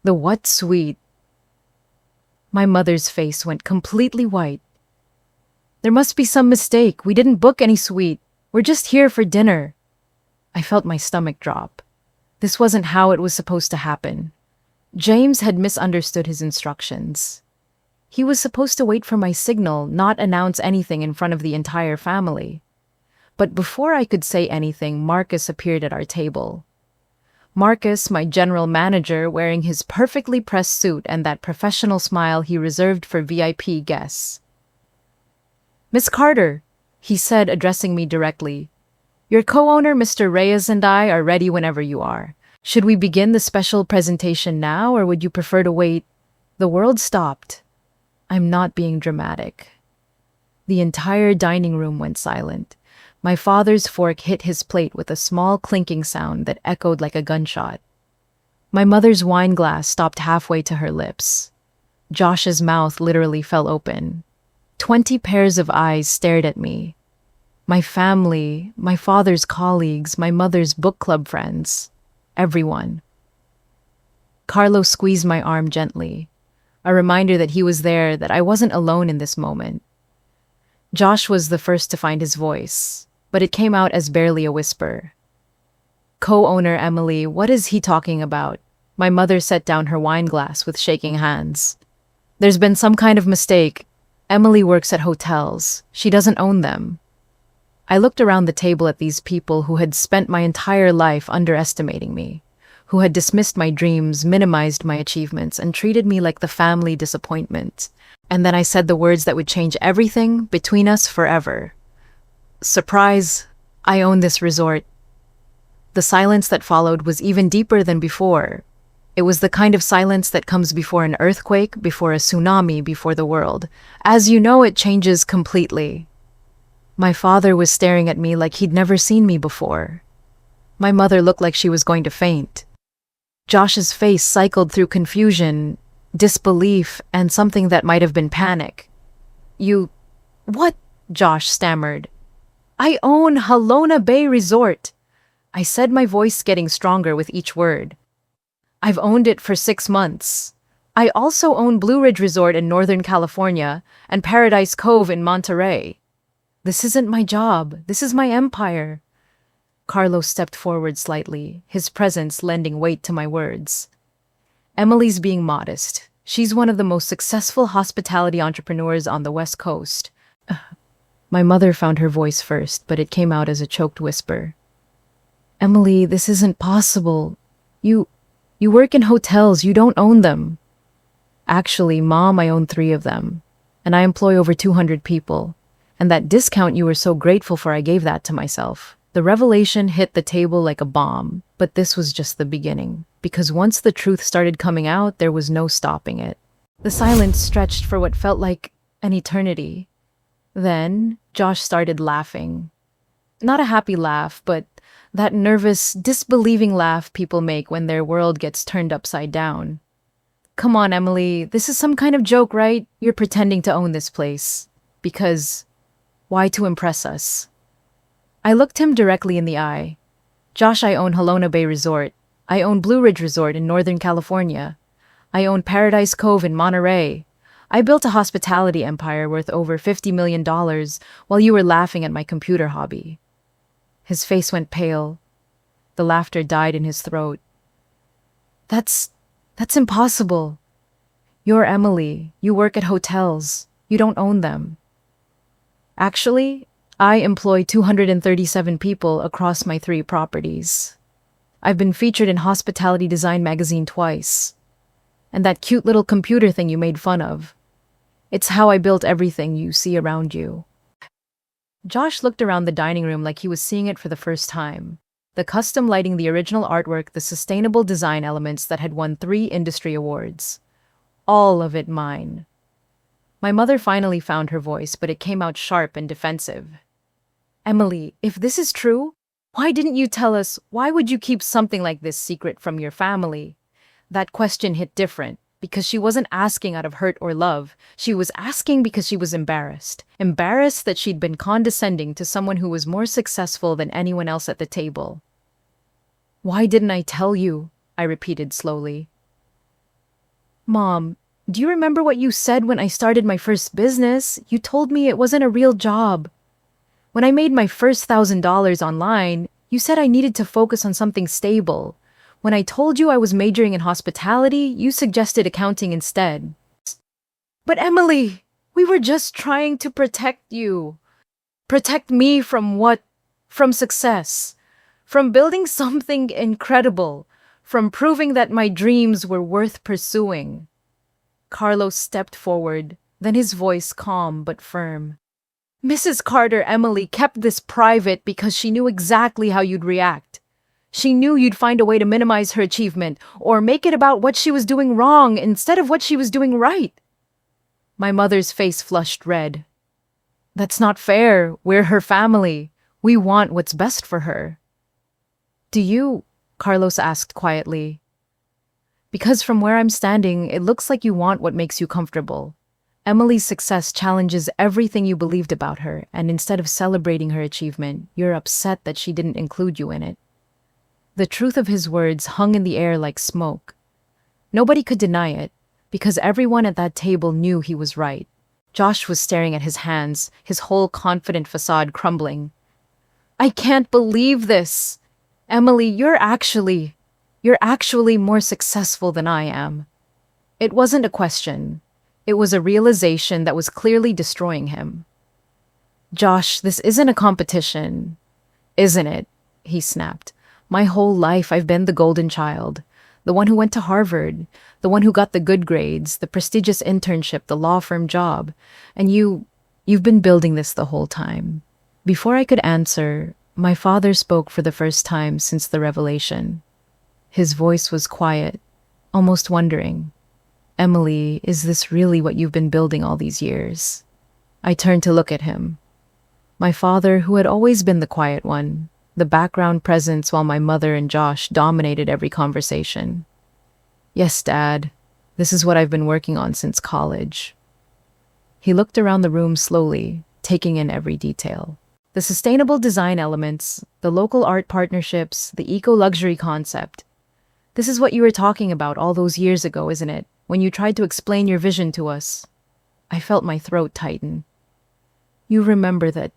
the what suite?" My mother's face went completely white. "There must be some mistake. We didn't book any suite. We're just here for dinner." I felt my stomach drop. This wasn't how it was supposed to happen. James had misunderstood his instructions. He was supposed to wait for my signal, not announce anything in front of the entire family. But before I could say anything, Marcus appeared at our table. Marcus, my general manager, wearing his perfectly pressed suit and that professional smile he reserved for VIP guests. "Miss Carter," he said, addressing me directly. Your co-owner, Mr. Reyes, and I are ready whenever you are. Should we begin the special presentation now, or would you prefer to wait? The world stopped. I'm not being dramatic. The entire dining room went silent. My father's fork hit his plate with a small clinking sound that echoed like a gunshot. My mother's wine glass stopped halfway to her lips. Josh's mouth literally fell open. 20 pairs of eyes stared at me. My family, my father's colleagues, my mother's book club friends, everyone. Carlos squeezed my arm gently, a reminder that he was there, that I wasn't alone in this moment. Josh was the first to find his voice, but it came out as barely a whisper. Co-owner Emily, what is he talking about? My mother set down her wine glass with shaking hands. There's been some kind of mistake. Emily works at hotels. She doesn't own them. I looked around the table at these people who had spent my entire life underestimating me, who had dismissed my dreams, minimized my achievements, and treated me like the family disappointment. And then I said the words that would change everything between us forever. Surprise, I own this resort. The silence that followed was even deeper than before. It was the kind of silence that comes before an earthquake, before a tsunami, before the world. As you know, it changes completely. My father was staring at me like he'd never seen me before. My mother looked like she was going to faint. Josh's face cycled through confusion, disbelief, and something that might have been panic. What? Josh stammered. I own Halona Bay Resort. I said, my voice getting stronger with each word. I've owned it for 6 months. I also own Blue Ridge Resort in Northern California and Paradise Cove in Monterey. This isn't my job. This is my empire. Carlos stepped forward slightly, his presence lending weight to my words. Emily's being modest. She's one of the most successful hospitality entrepreneurs on the West Coast. My mother found her voice first, but it came out as a choked whisper. Emily, this isn't possible. You work in hotels. You don't own them. Actually, Mom, I own 3 of them, and I employ over 200 people. And that discount you were so grateful for, I gave that to myself. The revelation hit the table like a bomb, but this was just the beginning. Because once the truth started coming out, there was no stopping it. The silence stretched for what felt like an eternity. Then, Josh started laughing. Not a happy laugh, but that nervous, disbelieving laugh people make when their world gets turned upside down. Come on, Emily, this is some kind of joke, right? You're pretending to own this place. Because why to impress us? I looked him directly in the eye. Josh, I own Halona Bay Resort. I own Blue Ridge Resort in Northern California. I own Paradise Cove in Monterey. I built a hospitality empire worth over $50 million while you were laughing at my computer hobby. His face went pale. The laughter died in his throat. That's impossible. You're Emily. You work at hotels. You don't own them. Actually, I employ 237 people across my 3 properties. I've been featured in Hospitality Design magazine twice. And that cute little computer thing you made fun of. It's how I built everything you see around you. Josh looked around the dining room like he was seeing it for the first time. The custom lighting, the original artwork, the sustainable design elements that had won 3 industry awards. All of it mine. My mother finally found her voice, but it came out sharp and defensive. Emily, if this is true, why didn't you tell us? Why would you keep something like this secret from your family? That question hit different, because she wasn't asking out of hurt or love. She was asking because she was embarrassed. Embarrassed that she'd been condescending to someone who was more successful than anyone else at the table. Why didn't I tell you? I repeated slowly. Mom, do you remember what you said when I started my first business? You told me it wasn't a real job. When I made my first $1,000 online, you said I needed to focus on something stable. When I told you I was majoring in hospitality, you suggested accounting instead. But Emily, we were just trying to protect you. Protect me from what? From success. From building something incredible. From proving that my dreams were worth pursuing. Carlos stepped forward, then his voice calm but firm. Mrs. Carter Emily kept this private because she knew exactly how you'd react. She knew you'd find a way to minimize her achievement or make it about what she was doing wrong instead of what she was doing right. My mother's face flushed red. That's not fair. We're her family. We want what's best for her. Do you? Carlos asked quietly. Because from where I'm standing, it looks like you want what makes you comfortable. Emily's success challenges everything you believed about her, and instead of celebrating her achievement, you're upset that she didn't include you in it. The truth of his words hung in the air like smoke. Nobody could deny it, because everyone at that table knew he was right. Josh was staring at his hands, his whole confident facade crumbling. I can't believe this! Emily, you're actually more successful than I am. It wasn't a question. It was a realization that was clearly destroying him. Josh, this isn't a competition, isn't it? He snapped. My whole life I've been the golden child, the one who went to Harvard, the one who got the good grades, the prestigious internship, the law firm job, and you've been building this the whole time. Before I could answer, my father spoke for the first time since the revelation. His voice was quiet, almost wondering. Emily, is this really what you've been building all these years? I turned to look at him. My father, who had always been the quiet one, the background presence while my mother and Josh dominated every conversation. Yes, Dad, this is what I've been working on since college. He looked around the room slowly, taking in every detail. The sustainable design elements, the local art partnerships, the eco-luxury concept. This is what you were talking about all those years ago, isn't it? When you tried to explain your vision to us. I felt my throat tighten. You remember that.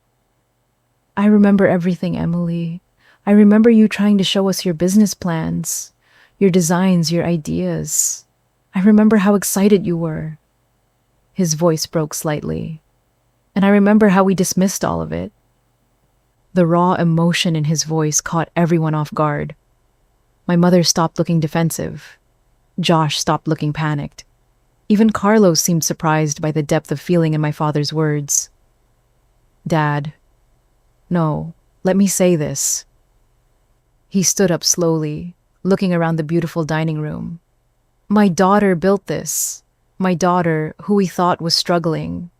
I remember everything, Emily. I remember you trying to show us your business plans, your designs, your ideas. I remember how excited you were. His voice broke slightly. And I remember how we dismissed all of it. The raw emotion in his voice caught everyone off guard. My mother stopped looking defensive. Josh stopped looking panicked. Even Carlos seemed surprised by the depth of feeling in my father's words. Dad, no, let me say this. He stood up slowly, looking around the beautiful dining room. My daughter built this. My daughter, who we thought was struggling,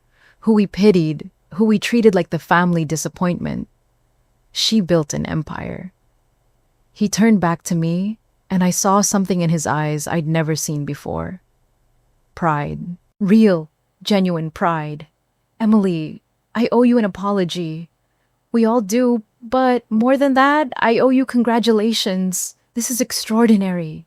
who we pitied, who we treated like the family disappointment. She built an empire. He turned back to me, and I saw something in his eyes I'd never seen before. Pride. Real, genuine pride. Emily, I owe you an apology. We all do, but more than that, I owe you congratulations. This is extraordinary.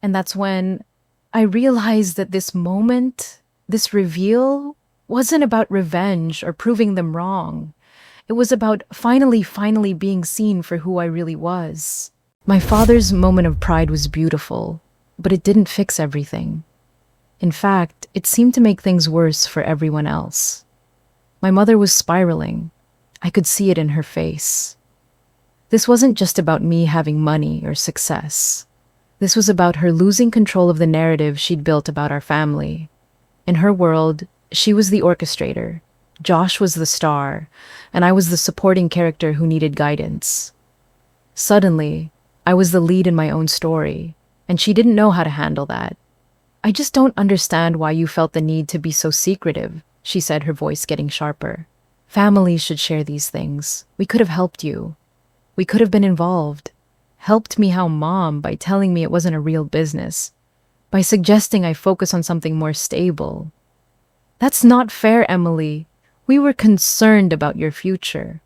And that's when I realized that this moment, this reveal, wasn't about revenge or proving them wrong. It was about finally being seen for who I really was. My father's moment of pride was beautiful, but it didn't fix everything. In fact, it seemed to make things worse for everyone else. My mother was spiraling. I could see it in her face. This wasn't just about me having money or success. This was about her losing control of the narrative she'd built about our family. In her world, she was the orchestrator, Josh was the star, and I was the supporting character who needed guidance. Suddenly, I was the lead in my own story, and she didn't know how to handle that. I just don't understand why you felt the need to be so secretive, she said, her voice getting sharper. Families should share these things. We could have helped you. We could have been involved. Helped me how Mom by telling me it wasn't a real business, by suggesting I focus on something more stable. That's not fair, Emily. We were concerned about your future.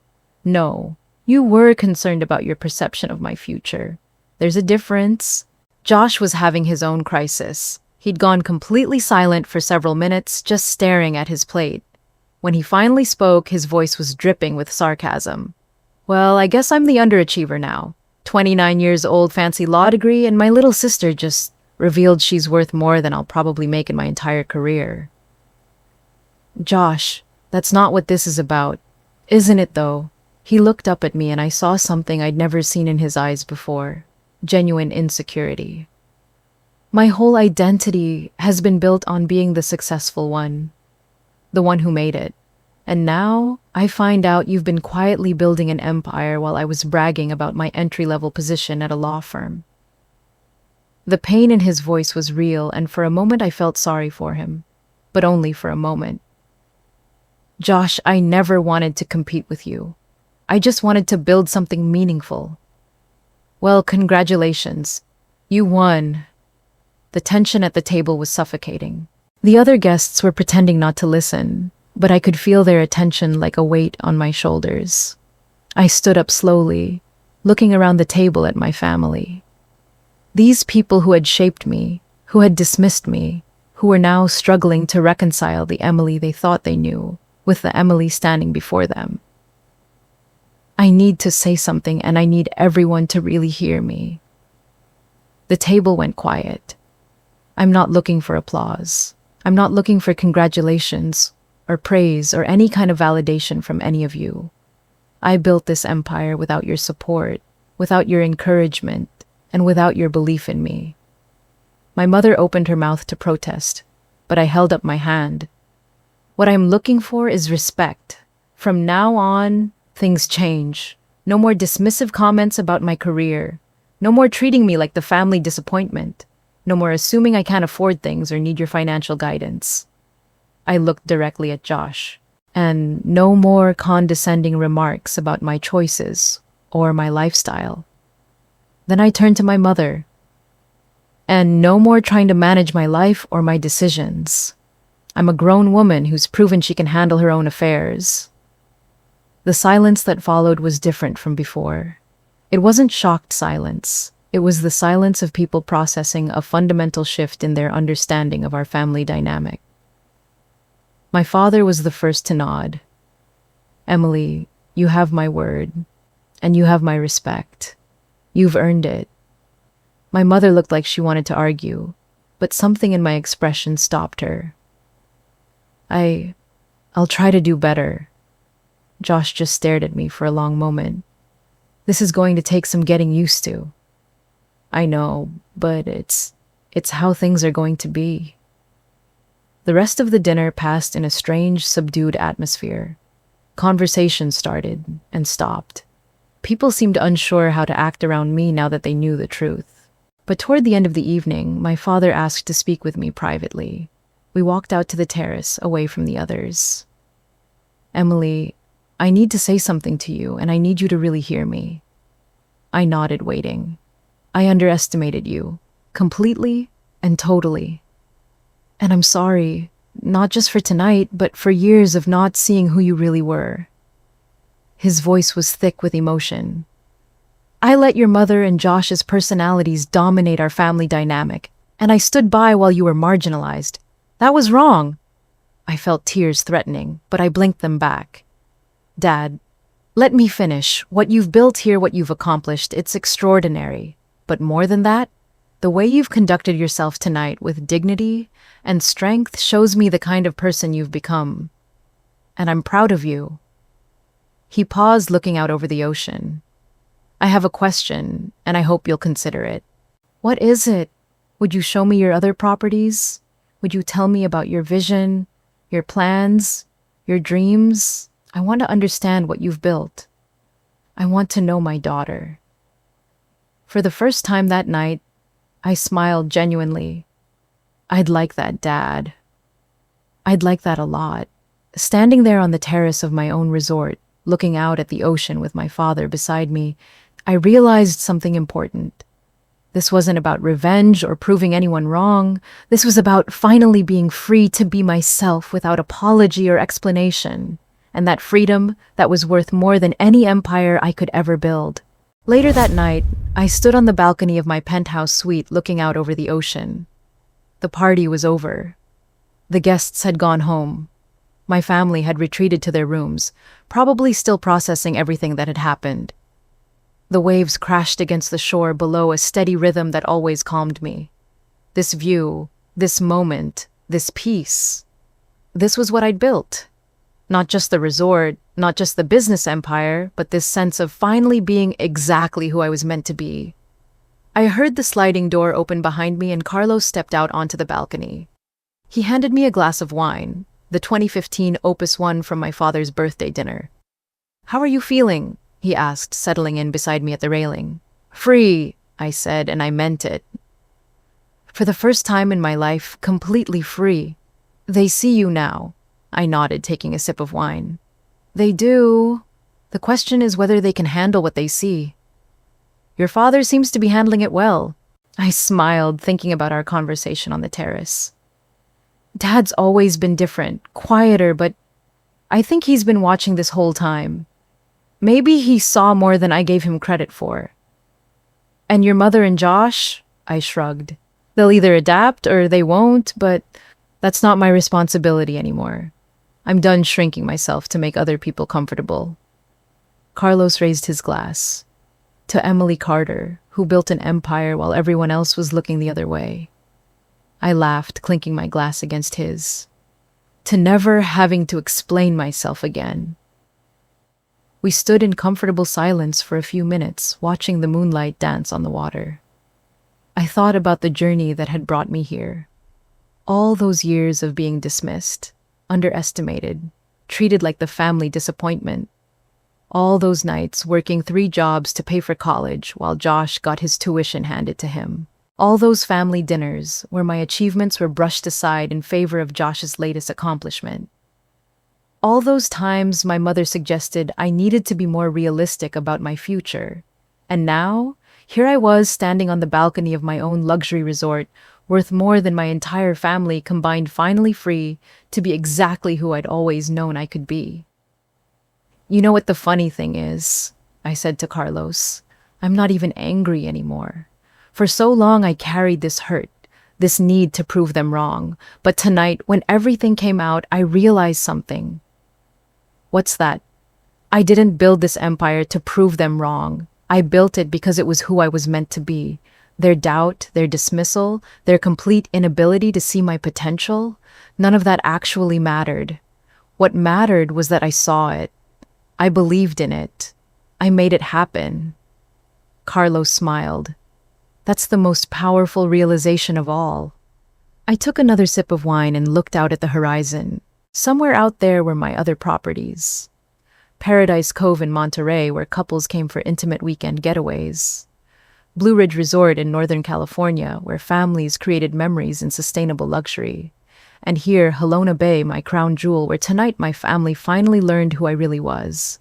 No, you were concerned about your perception of my future. There's a difference. Josh was having his own crisis. He'd gone completely silent for several minutes, just staring at his plate. When he finally spoke, his voice was dripping with sarcasm. Well, I guess I'm the underachiever now. 29 years old, fancy law degree, and my little sister just revealed she's worth more than I'll probably make in my entire career. Josh, that's not what this is about. Isn't it, though? He looked up at me and I saw something I'd never seen in his eyes before. Genuine insecurity. My whole identity has been built on being the successful one. The one who made it. And now I find out you've been quietly building an empire while I was bragging about my entry-level position at a law firm. The pain in his voice was real, and for a moment I felt sorry for him. But only for a moment. Josh, I never wanted to compete with you. I just wanted to build something meaningful. Well, congratulations. You won. The tension at the table was suffocating. The other guests were pretending not to listen, but I could feel their attention like a weight on my shoulders. I stood up slowly, looking around the table at my family. These people who had shaped me, who had dismissed me, who were now struggling to reconcile the Emily they thought they knew with the Emily standing before them. I need to say something, and I need everyone to really hear me. The table went quiet. I'm not looking for applause. I'm not looking for congratulations or praise or any kind of validation from any of you. I built this empire without your support, without your encouragement, and without your belief in me. My mother opened her mouth to protest, but I held up my hand. What I'm looking for is respect. From now on, things change. No more dismissive comments about my career. No more treating me like the family disappointment. No more assuming I can't afford things or need your financial guidance. I looked directly at Josh. And no more condescending remarks about my choices or my lifestyle. Then I turned to my mother. And no more trying to manage my life or my decisions. I'm a grown woman who's proven she can handle her own affairs. The silence that followed was different from before. It wasn't shocked silence. It was the silence of people processing a fundamental shift in their understanding of our family dynamic. My father was the first to nod. Emily, you have my word, and you have my respect. You've earned it. My mother looked like she wanted to argue, but something in my expression stopped her. I'll try to do better. Josh just stared at me for a long moment. This is going to take some getting used to. I know, but it's how things are going to be. The rest of the dinner passed in a strange, subdued atmosphere. Conversation started and stopped. People seemed unsure how to act around me now that they knew the truth. But toward the end of the evening, my father asked to speak with me privately. We walked out to the terrace, away from the others. Emily, I need to say something to you, and I need you to really hear me. I nodded, waiting. I underestimated you, completely and totally. And I'm sorry, not just for tonight, but for years of not seeing who you really were. His voice was thick with emotion. I let your mother and Josh's personalities dominate our family dynamic, and I stood by while you were marginalized. That was wrong. I felt tears threatening, but I blinked them back. Dad, let me finish. What you've built here, what you've accomplished, it's extraordinary. But more than that, the way you've conducted yourself tonight with dignity and strength shows me the kind of person you've become. And I'm proud of you. He paused, looking out over the ocean. I have a question, and I hope you'll consider it. What is it? Would you show me your other properties? Would you tell me about your vision, your plans, your dreams? I want to understand what you've built. I want to know my daughter. For the first time that night, I smiled genuinely. I'd like that, Dad. I'd like that a lot. Standing there on the terrace of my own resort, looking out at the ocean with my father beside me, I realized something important. This wasn't about revenge or proving anyone wrong. This was about finally being free to be myself without apology or explanation. And that freedom, that was worth more than any empire I could ever build. Later that night, I stood on the balcony of my penthouse suite looking out over the ocean. The party was over. The guests had gone home. My family had retreated to their rooms, probably still processing everything that had happened. The waves crashed against the shore below, a steady rhythm that always calmed me. This view, this moment, this peace. This was what I'd built. Not just the resort, not just the business empire, but this sense of finally being exactly who I was meant to be. I heard the sliding door open behind me and Carlos stepped out onto the balcony. He handed me a glass of wine. the 2015 Opus 1 from my father's birthday dinner. "How are you feeling?" he asked, settling in beside me at the railing. "Free," I said, and I meant it. For the first time in my life, completely free. "They see you now," I nodded, taking a sip of wine. "They do. The question is whether they can handle what they see." "Your father seems to be handling it well." I smiled, thinking about our conversation on the terrace. "Dad's always been different, quieter, but I think he's been watching this whole time. Maybe he saw more than I gave him credit for." "And your mother and Josh?" I shrugged. "They'll either adapt or they won't, but that's not my responsibility anymore. I'm done shrinking myself to make other people comfortable." Carlos raised his glass. "To Emily Carter, who built an empire while everyone else was looking the other way." I laughed, clinking my glass against his. "To never having to explain myself again." We stood in comfortable silence for a few minutes, watching the moonlight dance on the water. I thought about the journey that had brought me here. All those years of being dismissed, underestimated, treated like the family disappointment. All those nights working 3 jobs to pay for college while Josh got his tuition handed to him. All those family dinners where my achievements were brushed aside in favor of Josh's latest accomplishment. All those times my mother suggested I needed to be more realistic about my future. And now, here I was standing on the balcony of my own luxury resort, worth more than my entire family combined, finally free to be exactly who I'd always known I could be. "You know what the funny thing is?" I said to Carlos. "I'm not even angry anymore. For so long I carried this hurt, this need to prove them wrong. But tonight, when everything came out, I realized something." "What's that?" "I didn't build this empire to prove them wrong. I built it because it was who I was meant to be. Their doubt, their dismissal, their complete inability to see my potential, none of that actually mattered. What mattered was that I saw it. I believed in it. I made it happen." Carlos smiled. "That's the most powerful realization of all." I took another sip of wine and looked out at the horizon. Somewhere out there were my other properties. Paradise Cove in Monterey, where couples came for intimate weekend getaways. Blue Ridge Resort in Northern California, where families created memories in sustainable luxury. And here, Halona Bay, my crown jewel, where tonight my family finally learned who I really was.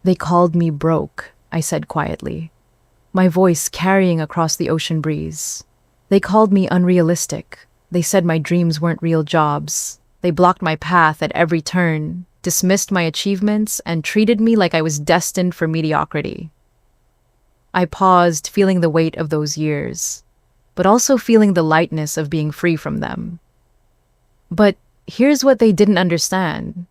"They called me broke," I said quietly, my voice carrying across the ocean breeze. "They called me unrealistic. They said my dreams weren't real jobs. They blocked my path at every turn, dismissed my achievements, and treated me like I was destined for mediocrity." I paused, feeling the weight of those years, but also feeling the lightness of being free from them. But here's what they didn't understand.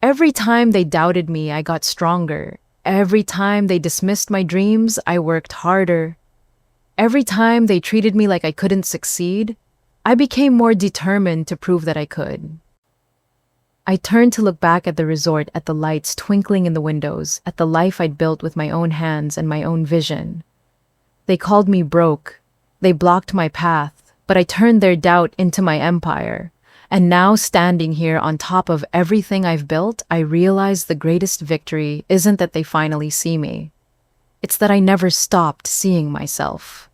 Every time they doubted me, I got stronger. Every time they dismissed my dreams, I worked harder. Every time they treated me like I couldn't succeed, I became more determined to prove that I could. I turned to look back at the resort, at the lights twinkling in the windows, at the life I'd built with my own hands and my own vision. They called me broke. They blocked my path, but I turned their doubt into my empire. And now, standing here on top of everything I've built, I realize the greatest victory isn't that they finally see me. It's that I never stopped seeing myself.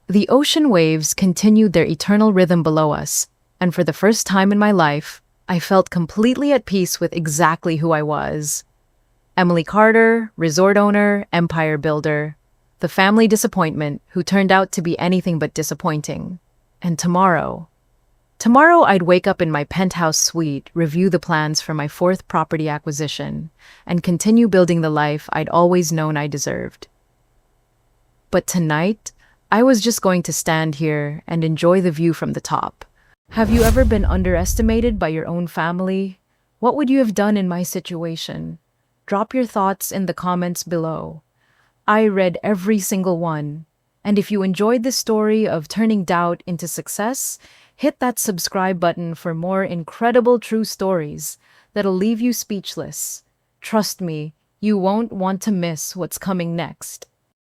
The ocean waves continued their eternal rhythm below us, and for the first time in my life, I felt completely at peace with exactly who I was. Emily Carter, resort owner, empire builder, the family disappointment who turned out to be anything but disappointing. And tomorrow I'd wake up in my penthouse suite, review the plans for my 4th property acquisition, and continue building the life I'd always known I deserved. But tonight, I was just going to stand here and enjoy the view from the top. Have you ever been underestimated by your own family? What would you have done in my situation? Drop your thoughts in the comments below. I read every single one. And if you enjoyed this story of turning doubt into success, hit that subscribe button for more incredible true stories that'll leave you speechless. Trust me, you won't want to miss what's coming next.